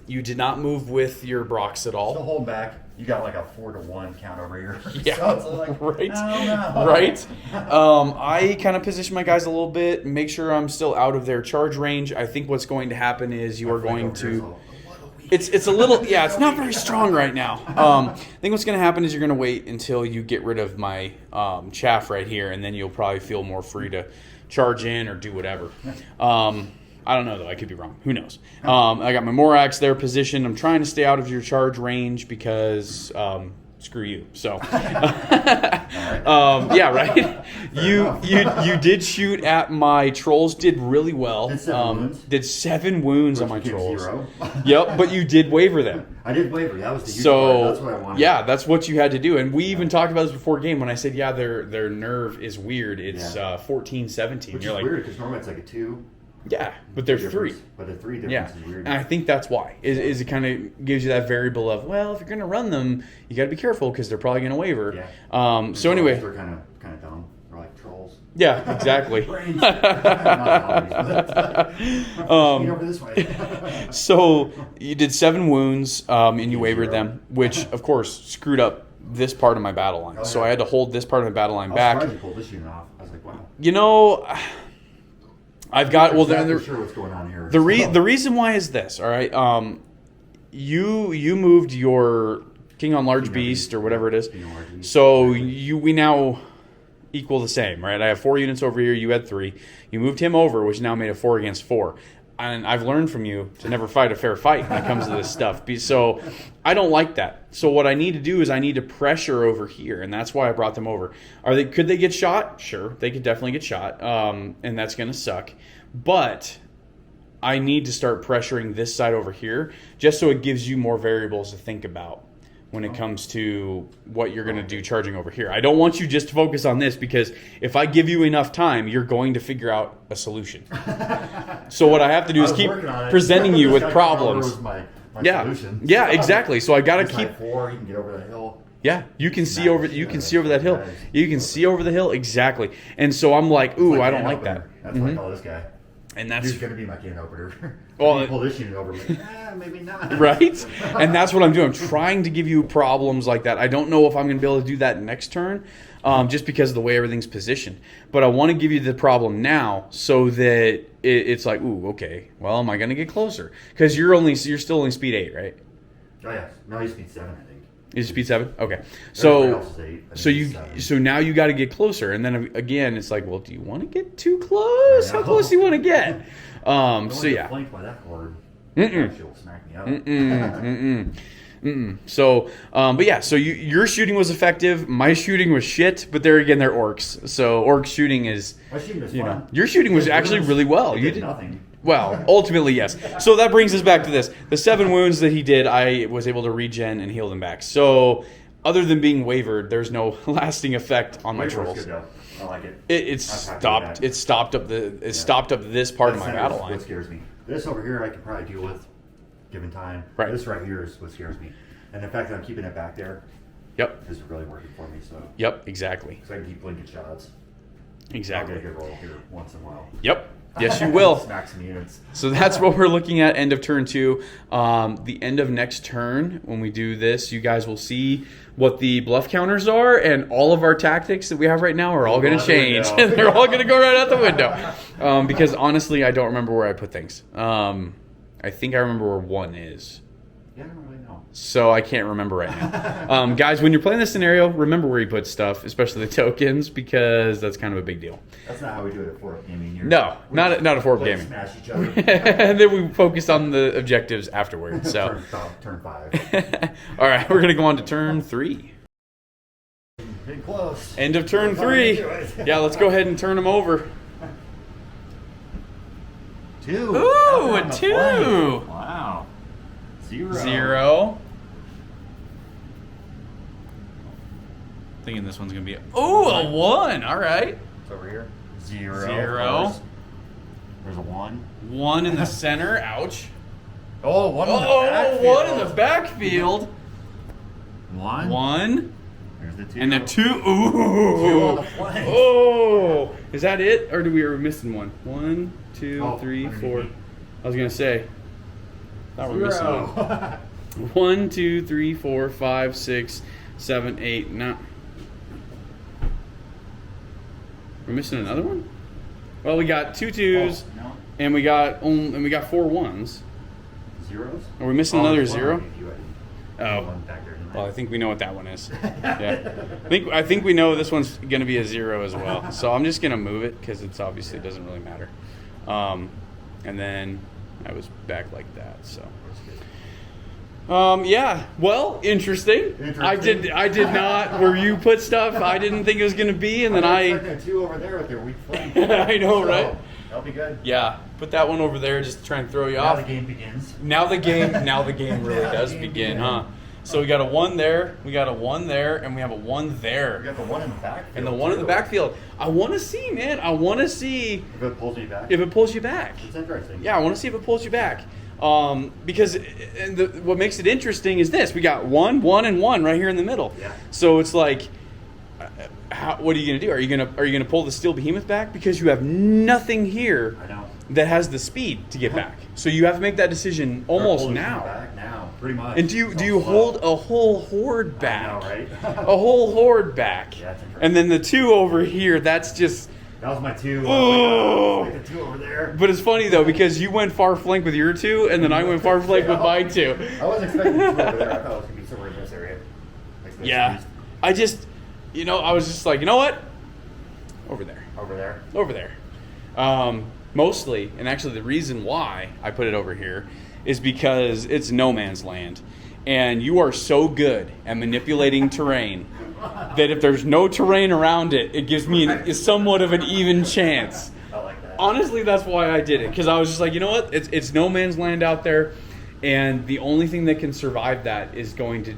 You did not move with your Brox at all. So hold back. You got like a 4-to-1 count over here. Yeah, so it's like, right. No. Right. I kind of position my guys a little bit, make sure I'm still out of their charge range. I think what's going to happen is you are going to. It's a little, yeah, it's not very strong right now. I think what's going to happen is you're going to wait until you get rid of my chaff right here, and then you'll probably feel more free to charge in or do whatever. I don't know, though. I could be wrong. Who knows? I got my Morax there positioned. I'm trying to stay out of your charge range because screw you. So, yeah, right? You did shoot at my trolls. Did really well. Did 7 wounds on my trolls. 0. Yep, but you did waver them. I did waver. That was the huge so part. That's what I wanted. Yeah, that's what you had to do. And we even talked about this before game when I said, yeah, their nerve is weird. It's 14, 17. Which You're is like, weird because normally it's like a 2. Yeah, but they're 3. But the 3 difference is weird. And I think that's why. Is it kind of gives you that variable of, well, if you're going to run them, you got to be careful because they're probably going to waver. Yeah. So anyway, they're kind of dumb. They're like trolls. Yeah, exactly. Over this way. So you did 7 wounds and you wavered them, which of course screwed up this part of my battle line. So I had to hold this part of the battle line back. I was surprised you pulled this unit off. I was like, wow. I've got sure what's going on here. The reason why is this, all right? You moved your King on Large Beast or whatever it is, so we now equal the same, right? I have 4 units over here. You had 3. You moved him over, which now made a 4 against 4. And I've learned from you to never fight a fair fight when it comes to this stuff. So I don't like that. So what I need to do is I need to pressure over here, and that's why I brought them over. Could they get shot? Sure, they could definitely get shot, and that's going to suck. But I need to start pressuring this side over here just so it gives you more variables to think about when it comes to what you're going to do charging over here. I don't want you just to focus on this because if I give you enough time, you're going to figure out a solution. So what I have to do is keep presenting you with problems. My solution. Yeah, exactly. So I got to keep 4, you can get over the hill. Yeah, you can see over that hill. You can see over the hill exactly. And so I'm like, ooh, I don't like that. That's why I call this guy. And that's he's going to be my can opener. Well, pull this unit over, maybe not. Right? And that's what I'm doing. I'm trying to give you problems like that. I don't know if I'm going to be able to do that next turn, just because of the way everything's positioned. But I want to give you the problem now so that it's like, ooh, okay. Well, am I going to get closer? Because you're still only speed 8, right? Oh yeah, no, he's speed 7, I think. Is speed 7? Okay. So now you got to get closer, and then again, it's like, well, do you want to get too close? How close do you want to get? So yeah. Flanked by that horde. She'll smack me up. So, but yeah, so your shooting was effective. My shooting was shit, but there again, they're orcs. So orc shooting is, my shooting was fun. Your shooting was actually really well. You did nothing. Well, ultimately, yes. So that brings us back to this. The 7 wounds that he did, I was able to regen and heal them back. So other than being wavered, there's no lasting effect on my trolls. Good, I like it. It stopped up this part of my battle line. What scares me. This over here I can probably deal with given time. Right. This right here is what scares me. And the fact that I'm keeping it back there Yep. is really working for me. So, Yep. Exactly. I can keep blinking shots. Exactly. I'll get a good roll here once in a while. Yep. Yes, you will. Smack some units. So that's what we're looking at end of turn 2. The end of next turn, when we do this, you guys will see what the bluff counters are, and all of our tactics that we have right now are all going to change. And they're all going to go right out the window. Because honestly, I don't remember where I put things. I think I remember where 1 is. Yeah, I don't really know. So I can't remember right now. Guys, when you're playing this scenario, remember where you put stuff, especially the tokens, because that's kind of a big deal. That's not how we do it at 4-up gaming. No, not at 4-up gaming. Smash each other. And then we focus on the objectives afterwards. So, turn 5. all right, we're gonna go on to turn 3. Getting close. End of turn 3. Yeah, let's go ahead and turn them over. 2. Ooh, On a the 2. flank. Wow. 0. 0. Thinking this one's gonna be a 1. All right. It's over here. 0. 0. Of course. There's a 1. 1 in the center. Ouch. Oh, 1 in the Oh, backfield. 1 in the backfield. 1. 1. There's the 2. And a 2. 2 on Ooh. the flank. Oh. Is that it? Or are we missing one? 1, 2, Oh, 3, 4. underneath. I was going to say. Thought we were missing one. 0. 1, 2, 3, 4, 5, 6, 7, 8, 9. We're missing another one? Well, we got 2 2s Oh, no. and we got 4 1s. Zeros? Are we missing another there's 0? one. Oh. One back there, didn't I? Well, I think we know what that one is. Yeah, I think we know this one's going to be a 0 as well. So I'm just going to move it because it's obviously doesn't really matter. And then I was back like that. So. Yeah. Well, interesting. I did not where you put stuff. I didn't think it was going to be, and then I'm expecting a 2 over there with their weak flank. I know, So, right? That'll be good. Yeah. Put that one over there just to try and throw you Now off. the game begins. Now the game really Now the does game begin, begins. huh? So we got a 1 there, we got a 1 there, and we have a 1 We there. got the 1 in the backfield. And the 1 in the too. backfield. I want to see, man. I want to see If it pulls me back. if it pulls you back. It's interesting. Yeah, I want to see if it pulls you back. Because what makes it interesting is this: we got 1, 1, and 1 right here in the middle. Yeah. So it's like, what are you gonna do? Are you gonna pull the Steel Behemoth back because you have nothing here I know. that has the speed to get back? So you have to make that decision almost Start pulling me now. Back now, pretty much. And do It's you all hold slow. a whole horde back? I know, right? A whole horde back. Yeah, that's interesting. And then the 2 over here, that's just. That was my 2. Oh. Like the 2 over there. But it's funny though because you went far flank with your 2, and then I went far flank with my 2. I wasn't expecting 2 over there. I thought it was going to be somewhere in this area. Like this Yeah, east. I just, I was just like, you know what? Over there. Over there. Over there. Mostly, and actually the reason why I put it over here is because it's no man's land. And you are so good at manipulating terrain that if there's no terrain around it, it gives me somewhat of an even chance. I like that. Honestly, that's why I did it. Because I was just like, you know what? It's no man's land out there. And the only thing that can survive that is going to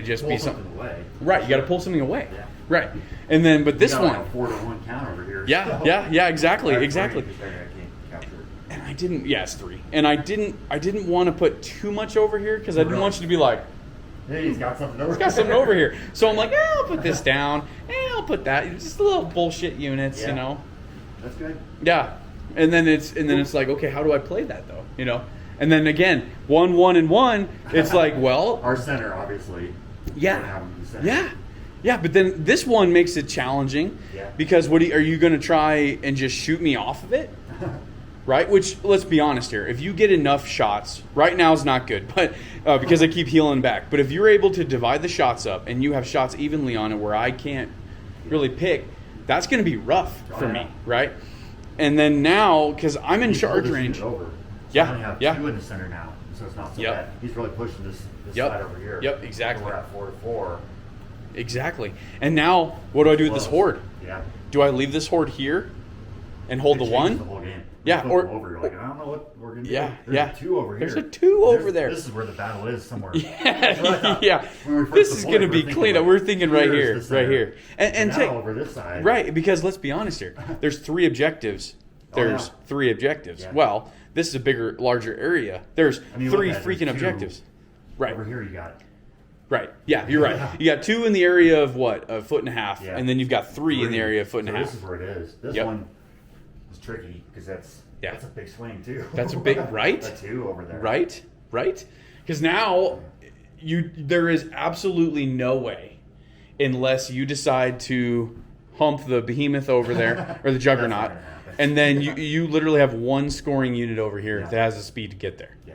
just Pull be something something. away. Right, you got to pull something away. Yeah. Right. And then, but this You got one. like a 4-1 count over here. Yeah, So- yeah, exactly, That's exactly. great, 'cause I can't capture it. And I didn't. Yeah, it's 3. And I didn't want to put too much over here because I didn't want you to be like, Hey, he's got something over got something over here. So I'm like, I'll put this down. I'll put that. Just a little bullshit units, Yeah. That's good. Yeah. And then it's like, okay, how do I play that though? And then again, 1, 1, and 1. It's like, well, Our center, obviously. Yeah. We're gonna have him in the center. yeah, yeah. But then this one makes it challenging Yeah. because are you going to try and just shoot me off of it? Right? Which, let's be honest here. If you get enough shots, right now is not good, but because I keep healing back. But if you're able to divide the shots up and you have shots evenly on it where I can't really pick, that's going to be rough for me, right? And then now, because I'm in He's charge pulled this range. unit Over. So Yeah, I only have yeah. 2 in the center now, so it's not so Yep. bad. He's really pushing this Yep. side over here. Yep, exactly. We're at 4-4. Exactly. And now, what do I do with this Close. horde? Yeah. Do I leave this horde here and hold the It changes 1? The whole game. Yeah, You flip or- them over. You're like, I don't know what we're gonna do. Yeah, There's yeah. a 2 over here. There's a 2 over there. This is where the battle is somewhere. Yeah, That's what I thought. yeah. When we first This is deployed, going to be we're clean. thinking, We're thinking right here's here, the right center. here. And now take, over this side. right, because let's be honest here. There's 3 objectives. There's Oh, yeah. 3 objectives. Yeah. Well, this is a larger area. There's I mean, 3 look at it. freaking There's 2 objectives. Right. Over here you got Right. Yeah, you're right. You got 2 in the area of what? A foot and a half. Yeah. And then you've got 3 in the area of foot and a half. This is where it is. This Yep. one is tricky because that's a big swing too. That's a big right. A 2 over there. Right. Because now there is absolutely no way, unless you decide to hump the behemoth over there or the juggernaut, That's not gonna happen. and then you literally have 1 scoring unit over here that has the speed to get there. Yeah.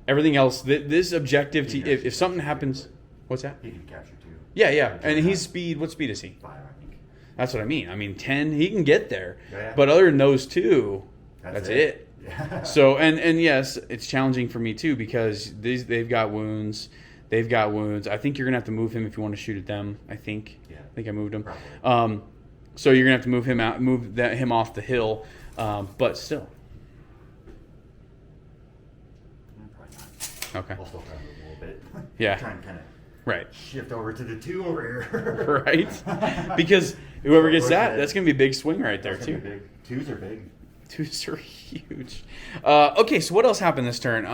Everything else, this objective, if something happens, what's that? He can capture 2. Yeah, and he's speed. What speed is he? 5, I think. That's what I mean. I mean 10. He can get there, Yeah. but other than those 2, that's it. Yeah. So and yes, it's challenging for me too because they've got wounds. They've got wounds. I think you're gonna have to move him if you want to shoot at them. I think. Yeah. I think I moved him. Probably. So you're gonna have to move him out, him off the hill. But still. Probably not. Okay. I'll still try to move a little bit. Yeah. Try and kind of Right. shift over to the 2 over here. Right. Because whoever gets that's gonna be a big swing right there That's gonna too. be big. 2s are big. 2s are huge. Okay, so what else happened this turn?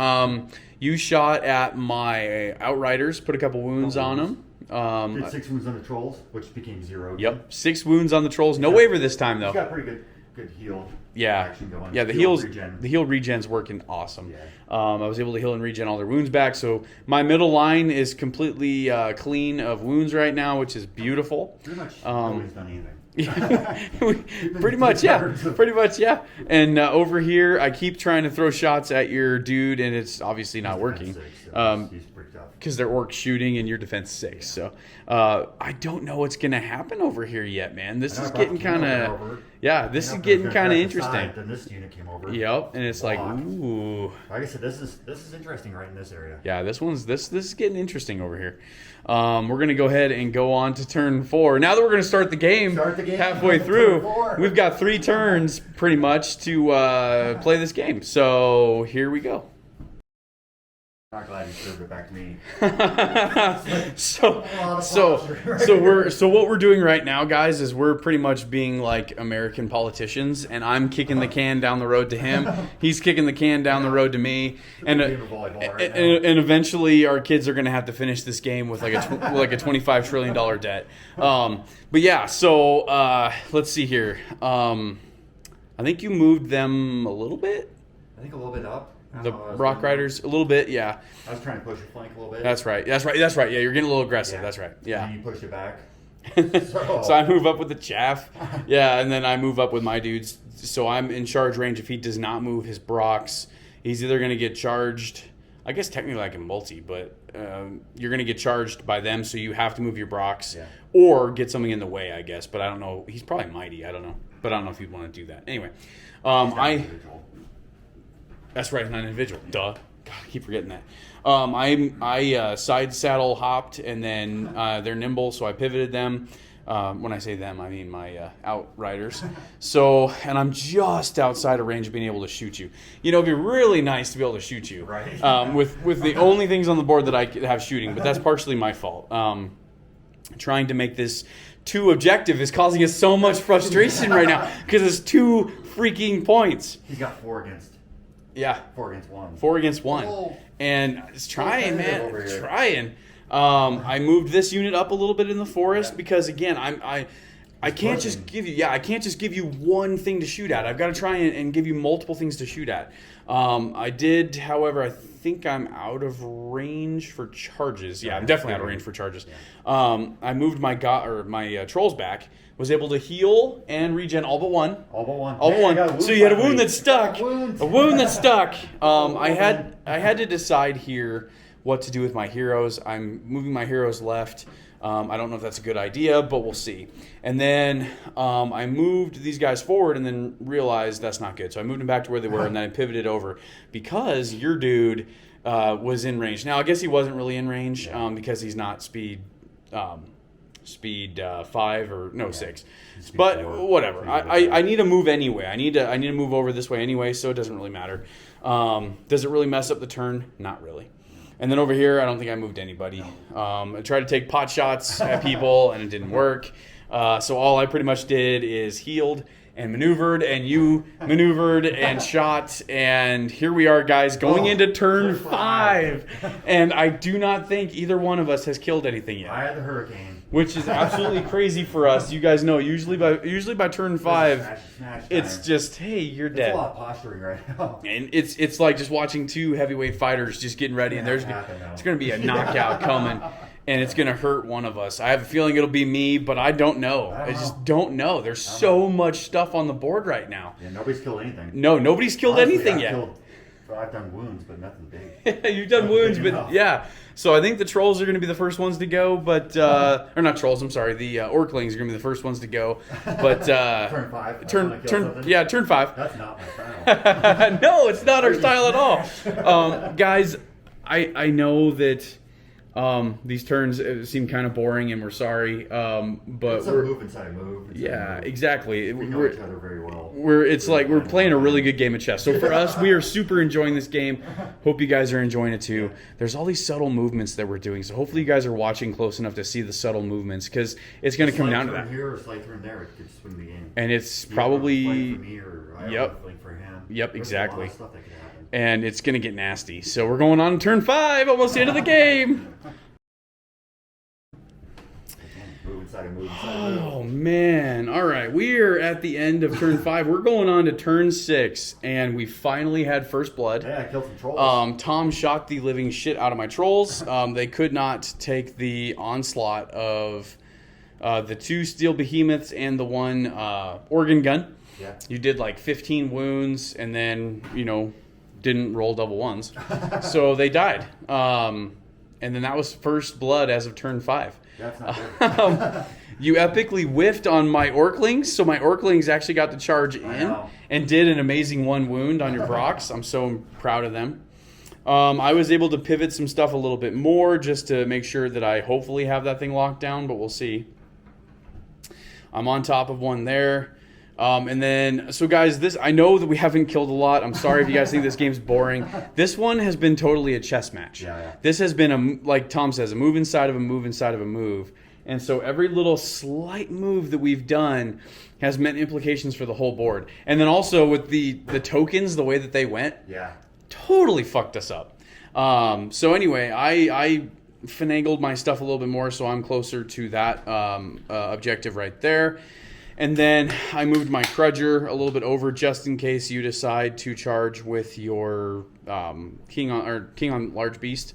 You shot at my outriders, put a couple wounds on them. Did 6 wounds on the trolls, which became 0. Yep, 6 wounds on the trolls. No waiver this time He's though. got pretty good heal. Yeah, Action going. yeah. The Heal heals, regen. the heal regen's working awesome. Yeah. I was able to heal and regen all their wounds back. So my middle line is completely clean of wounds right now, which is beautiful. Pretty much nobody's done anything. Pretty much, yeah. And over here, I keep trying to throw shots at your dude, and it's obviously not working. He's bricked up. Because they're orc shooting and your defense 6. So I don't know what's going to happen over here yet, man. This is getting kind of, this is getting kind of interesting. Then this unit came over. Yep, and it's like, ooh. Like I said, this is interesting right in this area. Yeah, this is getting interesting over here. We're gonna go ahead and go on to turn 4. Now that we're gonna start the game, halfway through, Turn 4. we've got 3 turns pretty much to play this game. So here we go. Not glad you served it back to me. So what we're doing right now, guys, is we're pretty much being like American politicians, and I'm kicking the can down the road to him. He's kicking the can down the road to me, and eventually our kids are going to have to finish this game with like a $25 trillion debt. But yeah, so let's see here. I think you moved them a little bit. I think a little bit up. The Rock Riders, a little bit, yeah. I was trying to push your flank a little bit. That's right. Yeah, you're getting a little aggressive. Yeah. That's right. Yeah. And you pushed it back. So I move up with the chaff. Yeah, and then I move up with my dudes. So I'm in charge range. If he does not move his Brocks, he's either going to get charged. I guess technically I can multi, but you're going to get charged by them, so you have to move your Brocks or get something in the way, I guess. But I don't know. He's probably mighty. I don't know. But I don't know if you'd want to do that. Anyway, that's right, not individual. Duh. God, I keep forgetting that. I side saddle hopped, and then they're nimble, so I pivoted them. When I say them, I mean my outriders. So, and I'm just outside of range of being able to shoot you. You know, it'd be really nice to be able to shoot you. Right. With the only things on the board that I have shooting, but that's partially my fault. Trying to make this 2 objective is causing us so much frustration right now because it's 2 freaking points. He's got 4 against. Yeah. 4 against 1. 4 against 1. Oh. And it's trying, man. Over here. Trying. I moved this unit up a little bit in the forest because again, I can't just give you one thing to shoot at. I've got to try and give you multiple things to shoot at. I did, however, I think I'm out of range for charges. Yeah, I'm definitely out of range for charges. I moved my trolls back. Was able to heal and regen all but one. All but one. All but one. So you had a wound that stuck. A wound that stuck. I had to decide here what to do with my heroes. I'm moving my heroes left. I don't know if that's a good idea, but we'll see. And then I moved these guys forward and then realized that's not good. So I moved them back to where they were and then I pivoted over because your dude was in range. Now, I guess he wasn't really in range because he's not speed 5 or no 6. But whatever. I need to move anyway. I need to move over this way anyway, so it doesn't really matter. Does it really mess up the turn? Not really. And then over here, I don't think I moved anybody. I tried to take pot shots at people, and it didn't work. So all I pretty much did is healed and maneuvered, and you maneuvered and shot, and here we are, guys, going into turn 5. And I do not think either one of us has killed anything yet. I had the hurricane, which is absolutely crazy for us. You guys know, usually by turn 5, it's just, hey, you're dead. It's a lot of posturing right now. And it's like just watching 2 heavyweight fighters just getting ready, and it's going to be a knockout coming. And it's going to hurt one of us. I have a feeling it'll be me, but I don't know. I just don't know. There's so much stuff on the board right now. Yeah, nobody's killed anything. No, nobody's killed anything yet. I've done wounds, but nothing big. You've done wounds, but yeah. So I think the trolls are going to be the first ones to go, but or not trolls. I'm sorry. The orclings are going to be the first ones to go. But turn 5. Turn 5. That's not my style. No, it's not our style at all, guys. I know that. These turns seem kind of boring, and we're sorry. But it's a move inside a move. Exactly. We know each other very well. It's like we're playing a really good game of chess. So for us, we are super enjoying this game. Hope you guys are enjoying it too. There's all these subtle movements that we're doing. So hopefully you guys are watching close enough to see the subtle movements, because it's going to come down to that. Here or slight turn there, it could swing the game. And it's probably for me or I yep, for him. Yep, exactly. A lot of stuff that could happen. And it's going to get nasty. So we're going on turn 5, almost the end of the game. Oh, man. All right. We are at the end of turn 5. We're going on to turn 6, and we finally had first blood. Yeah, I killed some trolls. Tom shot the living shit out of my trolls. They could not take the onslaught of the 2 steel behemoths and the 1 organ gun. Yeah. You did like 15 wounds, and then, didn't roll double ones. So they died. And then that was first blood as of turn 5. That's not good. You epically whiffed on my orclings, so my orclings actually got to charge in and did an amazing 1 wound on your Brocs. I'm so proud of them. I was able to pivot some stuff a little bit more just to make sure that I hopefully have that thing locked down, but we'll see. I'm on top of 1 there. And then, so guys, I know that we haven't killed a lot. I'm sorry if you guys think this game's boring. This one has been totally a chess match. Yeah. This has been, like Tom says, a move inside of a move inside of a move. And so every little slight move that we've done has meant implications for the whole board. And then also with the tokens, the way that they went, totally fucked us up. So anyway, I finagled my stuff a little bit more, so I'm closer to that objective right there. And then I moved my Crudger a little bit over just in case you decide to charge with your King on Large Beast.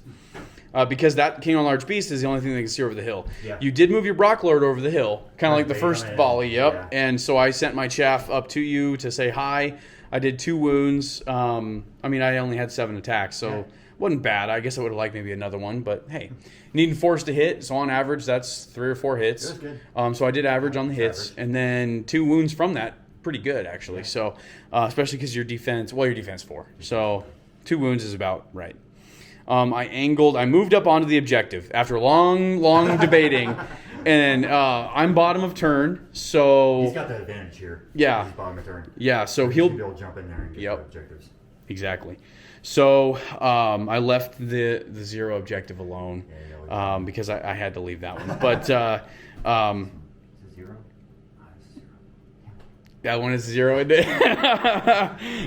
Because that King on Large Beast is the only thing they can see over the hill. Yeah. You did move your Brocklord over the hill, kind of like the first volley, Yeah. And so I sent my chaff up to you to say hi. I did 2 wounds. I only had 7 attacks, so wasn't bad. I guess I would have liked maybe another one, but hey. Needing force to hit, so on average, that's 3 or 4 hits. It was good. So I did average on the hits, and then 2 wounds from that. Pretty good, actually. So, especially because your defense 4. So 2 wounds is about right. I moved up onto the objective after long debating, and I'm bottom of turn, so... He's got the advantage here. Yeah. He's bottom of turn. Yeah, so he'll be able to jump in there and get the objectives. Exactly. So I left the 0 objective alone because I had to leave that one. But that one is 0.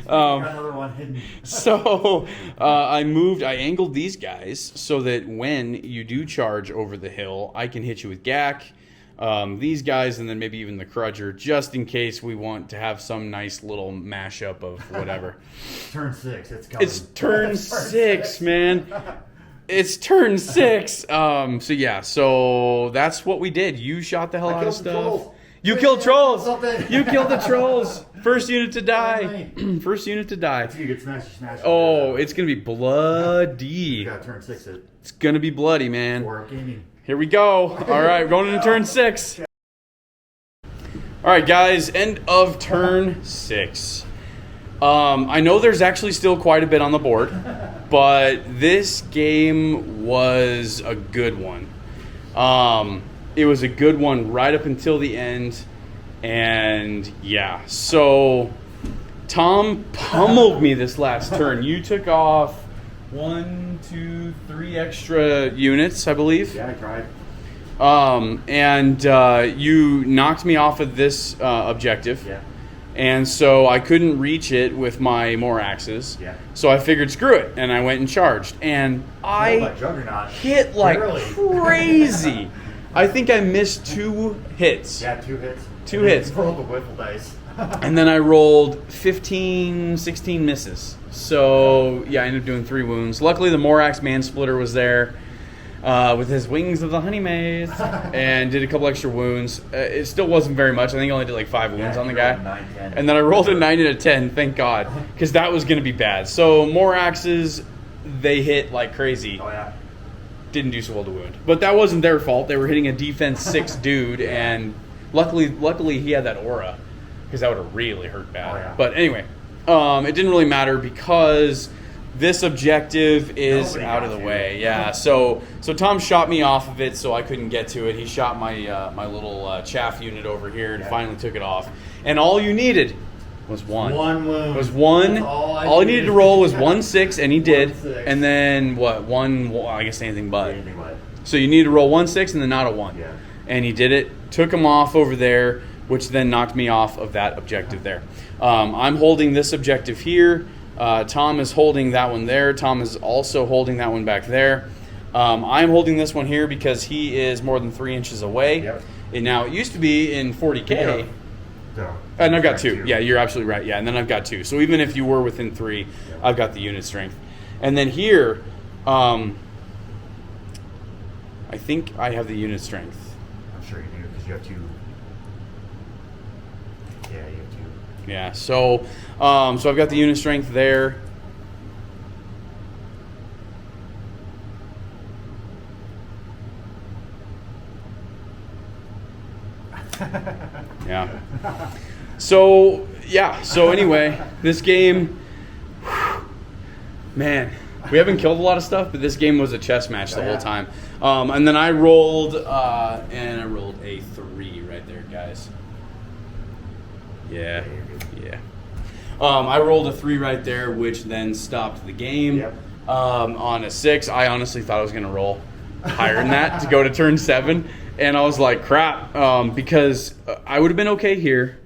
Another one hidden. So I angled these guys so that when you do charge over the hill, I can hit you with Gak. These guys, and then maybe even the Crudger, just in case we want to have some nice little mashup of whatever. Turn 6, it's coming. It's turn 6, man. It's turn 6. So that's what we did. You shot the hell out of stuff. You killed trolls. You killed the trolls. First unit to die. First unit to die. If you get smashed. Oh, it's gonna be bloody. You got turn 6. It's gonna be bloody, man. Or gaming. Here we go. All right, we're going into turn 6. All right, guys, end of turn 6. I know there's actually still quite a bit on the board, but this game was a good one. It was a good one right up until the end, and yeah. So Tom pummeled me this last turn. You took off 1, 2, 3 extra units, I believe. Yeah, I tried. And you knocked me off of this objective. Yeah. And so I couldn't reach it with my Moraxes. Yeah. So I figured, screw it, and I went and charged. And I Juggernaut. hit like Barely. crazy. I think I missed 2 hits. Yeah, 2 hits. Two And then hits. you rolled the wiffle dice. And then I rolled 15, 16 misses. So, yeah, I ended up doing 3 wounds. Luckily, the Morax Man-Splitter was there with his wings of the honey maze and did a couple extra wounds. It still wasn't very much. I think I only did like 5 wounds on the guy. 9, 10. And then I rolled a 9 and a 10, thank God, because that was going to be bad. So, Moraxes, they hit like crazy. Oh, yeah. Didn't do so well to wound. But that wasn't their fault. They were hitting a defense 6 dude, and luckily he had that aura, because that would have really hurt bad. Oh, yeah. But anyway, it didn't really matter because this objective is Nobody out of got the you. way. Yeah. So Tom shot me off of it, so I couldn't get to it. He shot my my little chaff unit over here and finally took it off. And all you needed was 1. 1 wound. Was 1. That's All he needed to roll was 1-6, and he did. 1-6. And then what? 1. Well, I guess anything but. Anything but. So you need to roll 1-6 and then not a 1. Yeah. And he did it. Took him off over there, which then knocked me off of that objective there. I'm holding this objective here. Tom is holding that one there. Tom is also holding that one back there. I'm holding this one here because he is more than 3 inches away. Yep. And now it used to be in 40K. Yeah. No. And I've got 2. Yeah, you're absolutely right. Yeah, and then I've got 2. So even if you were within 3, I've got the unit strength. And then here, I think I have the unit strength. I'm sure you do because you have 2. Yeah, you have 2. Yeah, so I've got the unit strength there. Yeah. So anyway, this game, man, we haven't killed a lot of stuff, but this game was a chess match the whole time. And then I rolled a 3 right there, guys. Yeah. I rolled a 3 right there, which then stopped the game. Yep. On a 6, I honestly thought I was going to roll higher than that to go to turn 7. And I was like, crap, because I would have been okay here.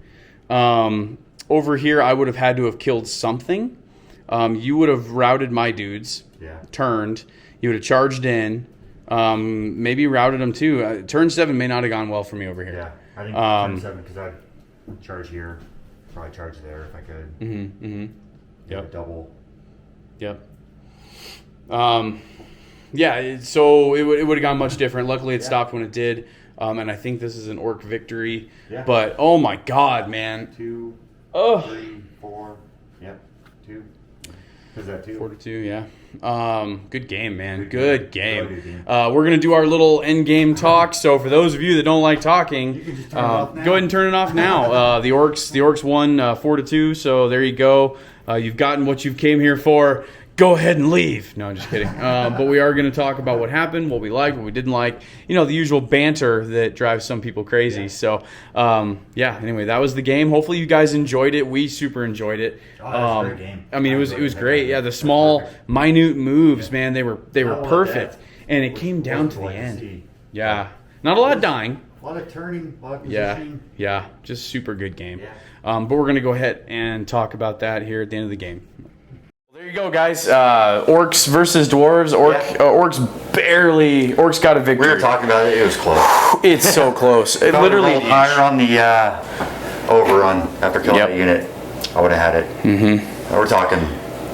Over here, I would have had to have killed something. You would have routed my dudes, turned. You would have charged in, maybe routed them too. Turn 7 may not have gone well for me over here. Yeah, I think turn 7 because I'd charge here, probably charge there if I could. Yep. Double. Yep. Yeah, so it would have gone much different. Luckily, it stopped when it did. And I think this is an orc victory. Yeah. But, oh my God, man. 2, Oh. 3, 4. Yep. 2. Is that 2? 4-2, yeah. Good game, man. Good game. Good game. We're going to do our little end game talk. So for those of you that don't like talking, You can just turn it off now. go ahead and turn it off now. The Orcs won 4-2, so there you go. You've gotten what you came here for. Go ahead and leave. No, I'm just kidding. But we are going to talk about what happened, what we liked, what we didn't like. You know, the usual banter that drives some people crazy. Yeah. So, anyway, that was the game. Hopefully you guys enjoyed it. We super enjoyed it. Oh, that was a great game. I mean, it was great. Yeah, the small, minute moves, man, they were perfect. And it came down to the end. Yeah. Not a lot of dying. A lot of turning, a lot of Yeah. positioning. Yeah. Just super good game. Yeah. But we're going to go ahead and talk about that here at the end of the game. There you go, guys. Orcs versus Dwarves. Orcs got a victory. We were talking about it. It was close. It's so close. It literally rolled higher on the overrun after killing Yep. that unit. I would have had it. Mm-hmm. We're talking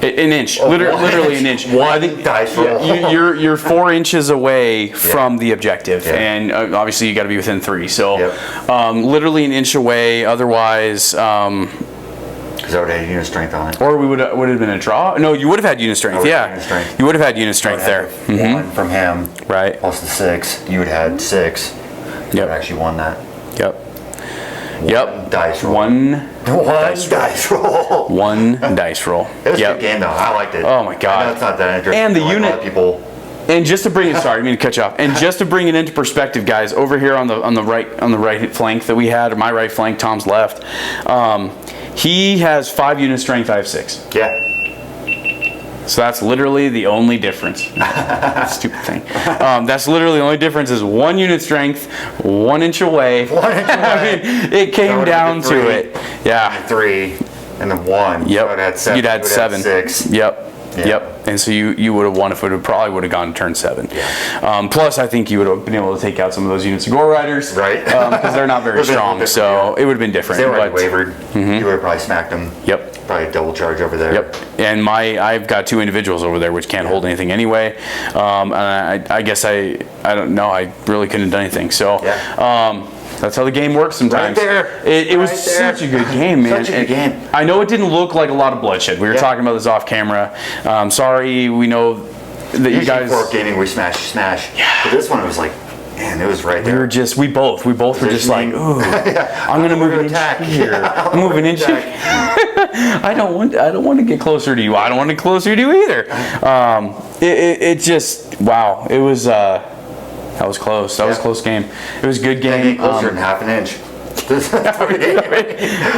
an inch. Literally an inch. One dice roll. You're 4 inches away from the objective, Yeah. and obviously you got to be within 3. So, Yep. literally an inch away. Otherwise, Because I would have had unit strength on it. or would have been a draw. No, you would have had unit strength. I would have Yeah, unit strength. you would have had unit strength there. I would have had 1 from him. Right. Plus the 6. You would have had 6. You Yep. would actually won that. Yep. Dice roll. One dice roll. One dice roll. It was a Yep. good game though. I liked it. Oh my God. I know it's not that interesting. And the for, like, a lot unit- of people. And just to bring it, sorry, I mean to cut you off. And just to bring it into perspective, guys, over here on the right flank that we had, or my right flank, Tom's left, he has 5 unit strength. I have 6. Yeah. So that's literally the only difference. Stupid thing. That's literally the only difference is 1 unit strength, 1 inch away. 1 inch away. I mean, it came That down would've to been it. Yeah. 3, and then 1. Yep. So I'd had 7. You'd had 7. 6. Yep. Yeah. Yep. And so you would have won if it probably would have gone to turn 7. Yeah. Plus, I think you would have been able to take out some of those units of Gore Riders. Right. Because they're not very Would've been a strong. little So different, it would have been different. They already but, wavered. You would have probably smacked them. Yep. Probably double charge over there. Yep. And I've got 2 individuals over there which can't hold anything anyway. And I guess I don't know. I really couldn't have done anything. So. Yeah. That's how the game works sometimes. Right there. It was Right there. such a good game, man. Such a good game. I know it didn't look like a lot of bloodshed. We were talking about this off camera. Sorry, we know that you Usually guys. for gaming, we smash. Yeah. But this one, it was like, man, it was right there. We both were just like, ooh, I'm gonna move an inch here. I'm moving an inch here. I don't want to get closer to you. I don't want to get closer to you either. It just, wow. It was. That was close. That was a close game. It was a good game. Closer than half an inch.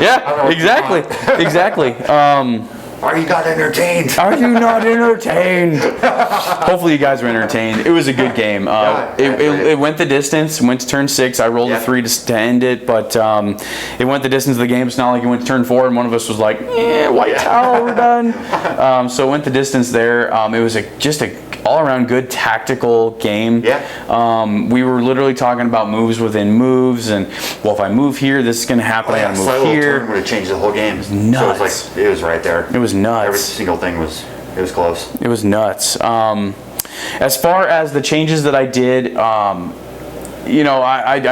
Yeah, exactly. Exactly. Are you not entertained? Are you not entertained? Hopefully you guys were entertained. It was a good game. It went the distance. Went to turn 6. I rolled a 3 to end it, but it went the distance of the game. It's not like it went to turn 4 and one of us was like, white towel, we're done. So it went the distance there. It was just a all-around good tactical game. Yeah. We were literally talking about moves within moves, and well, if I move here, this is going to happen. I got to move here. Would have changed the whole game. It was nuts. So it was like it was right there. It was nuts. Every single thing was close. It was nuts. As far as the changes that I did, I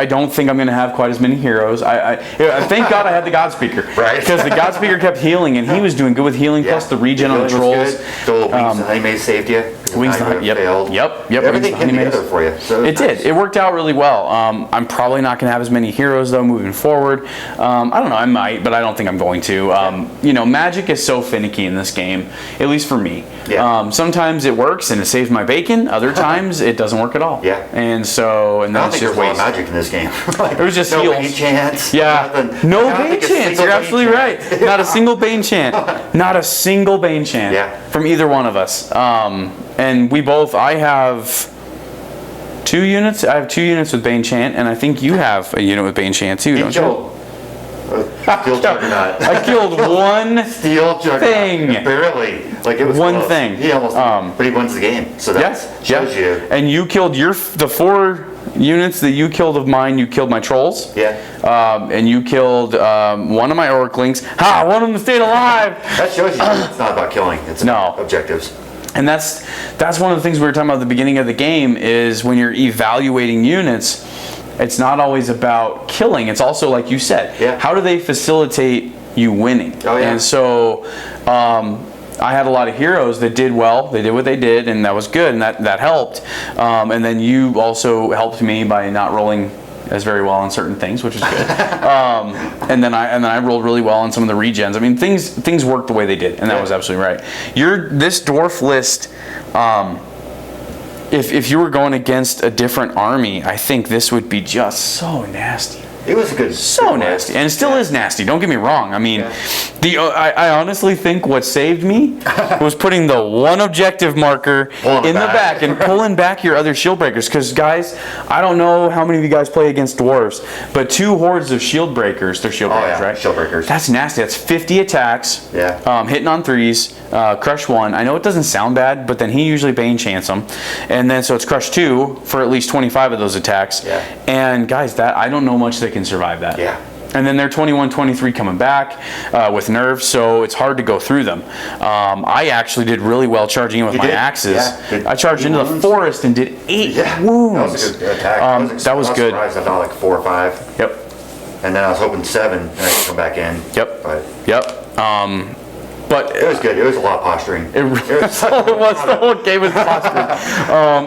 don't think I'm going to have quite as many heroes. I thank God I had the God Speaker. Right. Because the God Speaker kept healing, and he was doing good with healing, plus the regen on the trolls. The little wings and honey maze saved you. Wings and honey, yep. Everything came together for you. So it did. It worked out really well. I'm probably not going to have as many heroes, though, moving forward. I don't know. I might, but I don't think I'm going to. Magic is so finicky in this game, at least for me. Yeah. Sometimes it works, and it saves my bacon. Other times, it doesn't work at all. Yeah. And I don't think there's a lot of magic in this game. It was just no heals. Bane chance. Yeah. No Bane chance. You're absolutely right. Not a single Bane chant. Not a single Bane chant from either one of us. And I have 2 units. I have 2 units with Bane chant, and I think you have a unit with Bane chant too, don't you? Steel Juggernaut. I killed one Steel Juggernaut. thing. Barely. Like it was one close. thing. He almost. But he wins the game. So that shows you. And you killed the 4 units that you killed of mine. You killed my trolls. Yeah. And you killed one of my Orclings. Ha! One of them stayed alive. That shows you it's not about killing. It's about objectives. And that's one of the things we were talking about at the beginning of the game is when you're evaluating units, it's not always about killing. It's also, like you said, how do they facilitate you winning? Oh, yeah. And so I had a lot of heroes that did well. They did what they did, and that was good, and that helped. And then you also helped me by not rolling as very well on certain things, which is good. And then I rolled really well on some of the regens. I mean, things worked the way they did, and that was absolutely right. This dwarf list, if you were going against a different army, I think this would be just so nasty. It was a good. So nasty, and it still is nasty. Don't get me wrong. I mean, I honestly think what saved me was putting the one objective marker in the back and pulling back your other shield breakers. Because guys, I don't know how many of you guys play against dwarves, but 2 hordes of shield breakers. They're shield breakers, right? Shield breakers. That's nasty. That's 50 attacks. Yeah. Hitting on 3s. Crush 1. I know it doesn't sound bad, but then he usually Bane chants them, and then so it's crush 2 for at least 25 of those attacks. Yeah. And guys, I don't know much that can survive that. Yeah. And then they're 21, 23 coming back with nerfs, so it's hard to go through them. I actually did really well charging in with my axes. Yeah. I charged into the forest and did 8 wounds. That was a good attack. That was good. I thought like 4 or 5. Yep. And then I was hoping 7, and I could come back in. Yep. But Yep. But it was good. It was a lot of posturing. It was the whole game was posturing.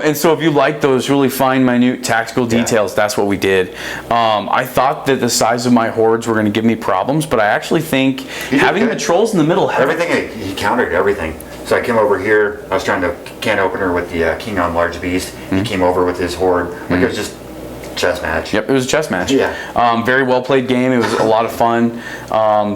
And so if you like those really fine, minute tactical details, that's what we did. I thought that the size of my hordes were going to give me problems, but I actually think having the trolls in the middle helped. Everything, he countered everything. So I came over here. I was trying to can opener with the King on Large Beast. He came over with his horde. Like it was just chess match. Yep, it was a chess match. Yeah. Very well played game. It was a lot of fun.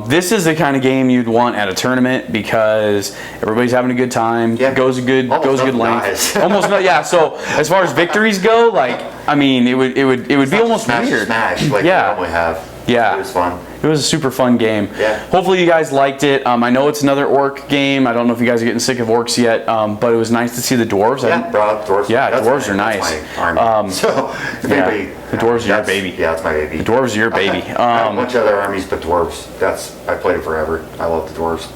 This is the kind of game you'd want at a tournament because everybody's having a good time. Yeah. Goes a good length. Almost no. Yeah. So as far as victories go, like I mean, it would be almost smash weird. Smash like we normally have. Yeah. It was fun. It was a super fun game. Yeah. Hopefully you guys liked it. I know it's another orc game. I don't know if you guys are getting sick of orcs yet, but it was nice to see the dwarves. Yeah, bro, dwarves. Yeah, That's dwarves my- are nice. That's my army. So, if Yeah, anybody, the dwarves are your that's- baby. Yeah, it's my baby. The dwarves are your baby. I have a bunch of other armies, but dwarves. I played it forever. I love the dwarves.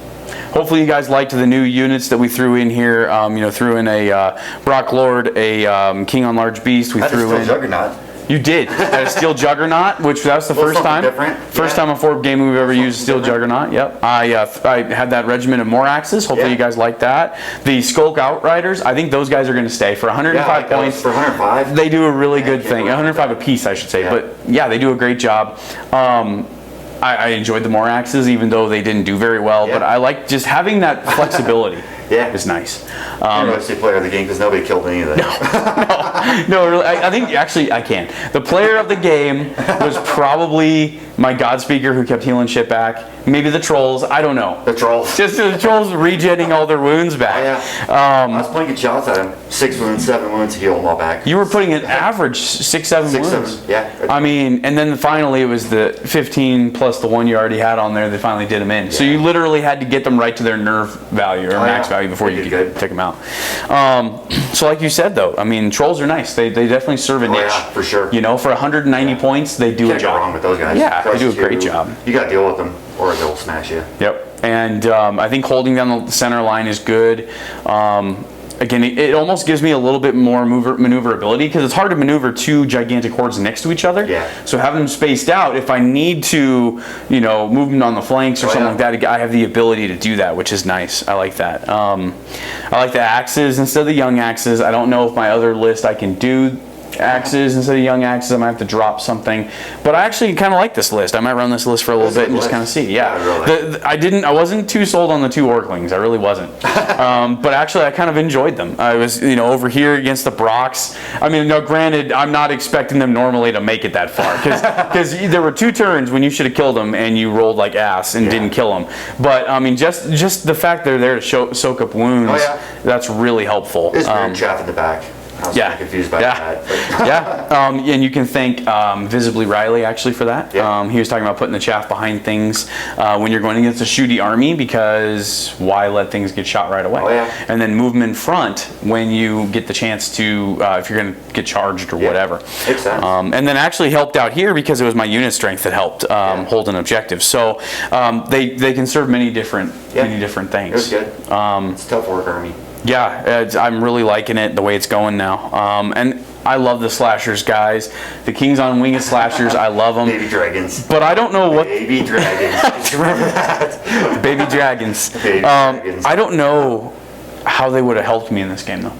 Hopefully you guys liked the new units that we threw in here. Threw in a Brock Lord, a King on Large Beast. We That's threw still in. Juggernaut. You did. A Steel Juggernaut, which that was the first something time. different. First Yeah. time in 4 game we've ever used Steel different. Juggernaut. Yep. I had that regiment of Moraxes. Hopefully Yeah. you guys like that. The Skulk Outriders, I think those guys are going to stay for 105 Yeah, like points. for 105. They do a really Yeah, good can't thing. go wrong with 105 apiece, I should say. Yeah. But yeah, they do a great job. I enjoyed the Moraxes, even though they didn't do very well. Yeah. But I like just having that flexibility. Yeah. Is nice. I don't really say player of the game because nobody killed any of them. No, really, I think actually I can. The player of the game was probably my God Speaker who kept healing shit back. Maybe the trolls. I don't know. The trolls. Just the trolls regenning all their wounds back. I was playing good shots at him. 6 wounds, 7 wounds, heal them all back. You were putting an average 6, 7 6, wounds. 7, yeah. I mean, and then finally it was the 15 plus the one you already had on there. They finally did them in. So Yeah. you literally had to get them right to their nerve value or max value before They you did could good. take them out. So like you said though, I mean, trolls are nice. They definitely serve a niche. Yeah, for sure. You know, for 190 points, they do a Can't go job. wrong with those guys. Yeah, they do a Trust great you. job. You got to deal with them or they'll smash you. Yep. And I think holding down the center line is good. Again, it almost gives me a little bit more maneuverability because it's hard to maneuver 2 gigantic hordes next to each other. Yeah. So having them spaced out, if I need to, move them on the flanks or something like that, I have the ability to do that, which is nice. I like that. I like the axes instead of the young axes. I don't know if my other list I can do axes instead of young axes. I might have to drop something, but I actually kind of like this list. I might run this list for a little bit and just kind of see. Yeah, I wasn't too sold on the 2 Orclings. I really wasn't. But actually, I kind of enjoyed them. I was, over here against the Brocks. I mean, no, granted, I'm not expecting them normally to make it that far because there were 2 turns when you should have killed them and you rolled like ass and didn't kill them. But I mean, just the fact they're there to soak up wounds, that's really helpful. It's weird chaff in the back. I was kind of confused by that. But. Yeah, and you can thank Visibly Riley actually for that. Yeah. He was talking about putting the chaff behind things when you're going against a shooty army because why let things get shot right away? Oh, yeah. And then move them in front when you get the chance to, if you're going to get charged or whatever. Makes sense. And then actually helped out here because it was my unit strength that helped hold an objective. So they can serve many different things. It was good. It's a tough work army. Yeah, I'm really liking it the way it's going now. And I love the slashers, guys. The Kings on Winged slashers, I love them. Baby dragons. But I don't know what Baby dragons. Remember that? baby dragons. Baby dragons. I don't know how they would have helped me in this game though.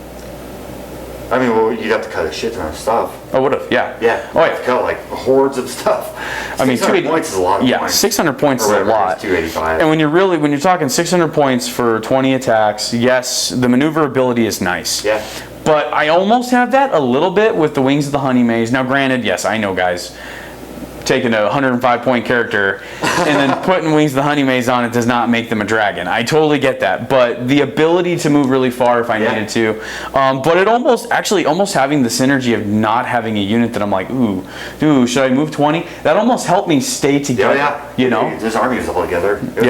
I mean, well, you'd have to cut a shit ton of stuff. I would have, yeah. Yeah. Oh, You have to cut like hordes of stuff. I mean, 600 points is a lot of points. 600 points is a Or whatever it lot. 285. And when you're talking 600 points for 20 attacks, yes, the maneuverability is nice. Yeah. But I almost have that a little bit with the Wings of the Honey Maze. Now, granted, yes, I know, guys, taking a 105-point character and then putting Wings of the Honey Maze on it does not make them a dragon. I totally get that. But the ability to move really far if I needed to. But it almost having the synergy of not having a unit that I'm like, ooh, should I move 20? That almost helped me stay together. Yeah. This army was all together. It was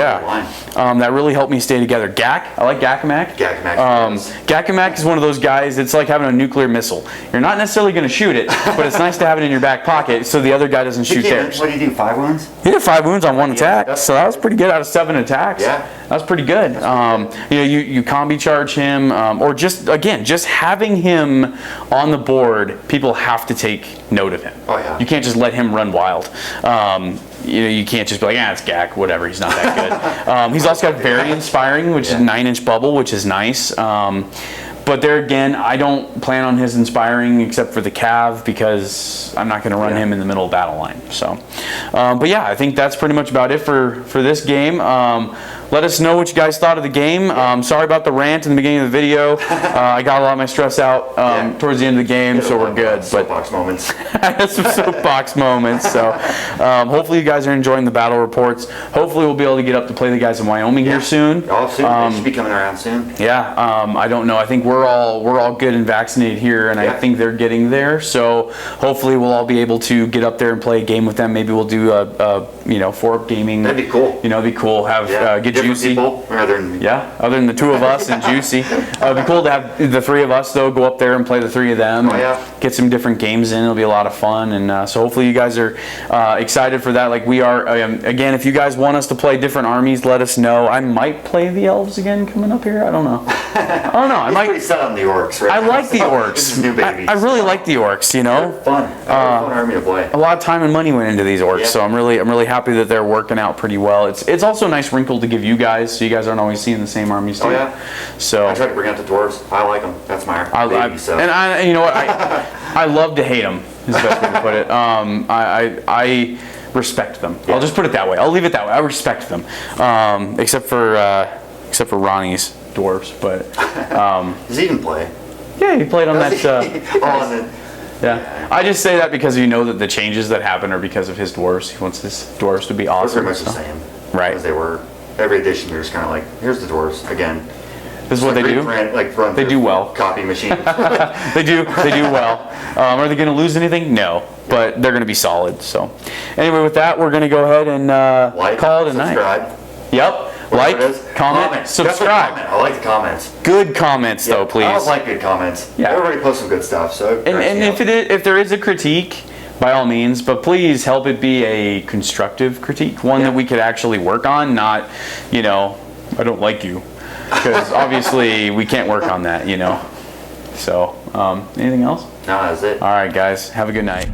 that really helped me stay together. Gak, I like Gakamak. Gakamak is one of those guys, it's like having a nuclear missile. You're not necessarily going to shoot it, but it's nice to have it in your back pocket so the other guy doesn't shoot theirs. What do you do, 5 wounds? He did 5 wounds on 1 attack, so that was pretty good out of 7 attacks. Yeah. That was pretty good. You combi charge him, or just having him on the board, people have to take note of him. Oh, yeah. You can't just let him run wild. You can't just be like, it's Gak, whatever, he's not that good. He's also got very inspiring, which is 9-inch bubble, which is nice. But there again, I don't plan on his inspiring except for the Cav because I'm not going to run him in the middle of battle line. So, but yeah, I think that's pretty much about it for this game. Let us know what you guys thought of the game. Sorry about the rant in the beginning of the video. I got a lot of my stress out towards the end of the game, so we're good. Soapbox moments. Some soapbox moments. So hopefully you guys are enjoying the battle reports. Hopefully we'll be able to get up to play the guys in Wyoming here soon. Oh, soon. They should be coming around soon. Yeah, I don't know. I think we're all good and vaccinated here, and I Yeah. think they're getting there. So hopefully we'll all be able to get up there and play a game with them. Maybe we'll do a for gaming. That'd be cool. It'd be cool. Have get Different Juicy. people rather than Yeah, other than the two of us and Juicy. It'd be cool to have the three of us, though, go up there and play the three of them. Oh, and yeah. Get some different games in. It'll be a lot of fun. And so hopefully you guys are excited for that like we are. Again, if you guys want us to play different armies, let us know. I might play the elves again coming up here. I don't know. I He's might. pretty set on the orcs, right? I like the This orcs. is new babies. I really like the orcs, They're fun. They're a fun army to play. a lot of time and money went into these orcs, Yeah. so I'm really happy that they're working out pretty well. It's also a nice wrinkle to give you guys, so you guys aren't always seeing the same armies too. Oh, yeah. So I try to bring out the dwarves. I like them. That's my baby. So. and you know what? I love to hate them. Is the best way to put it. I respect them. Yeah. I'll just put it that way. I'll leave it that way. I respect them, except for Ronnie's dwarves. But Does he even play? yeah, he played on that. Oh, and then, Yeah, I just say that because you know that the changes that happen are because of his dwarves. He wants his dwarves to be they're awesome. pretty much the so. same. Right. As they were. Every edition, they're just kind of like, here's the dwarves again. This is what they do. Run They through do well. Copy machine. They do well. Are they going to lose anything? No, but they're going to be solid. So, anyway, with that, we're going to go ahead and Like, call it a night. subscribe. Yep. Whatever it is. Comment, Definitely subscribe. comment. I like the comments. Good comments, though, please. I always like good comments. Yeah. Everybody posts some good stuff. So it cracks And me if up. if there is a critique, by all means, but please help it be a constructive critique, one that we could actually work on, not, I don't like you, because obviously we can't work on that, So, anything else? No, that's it. All right, guys, have a good night.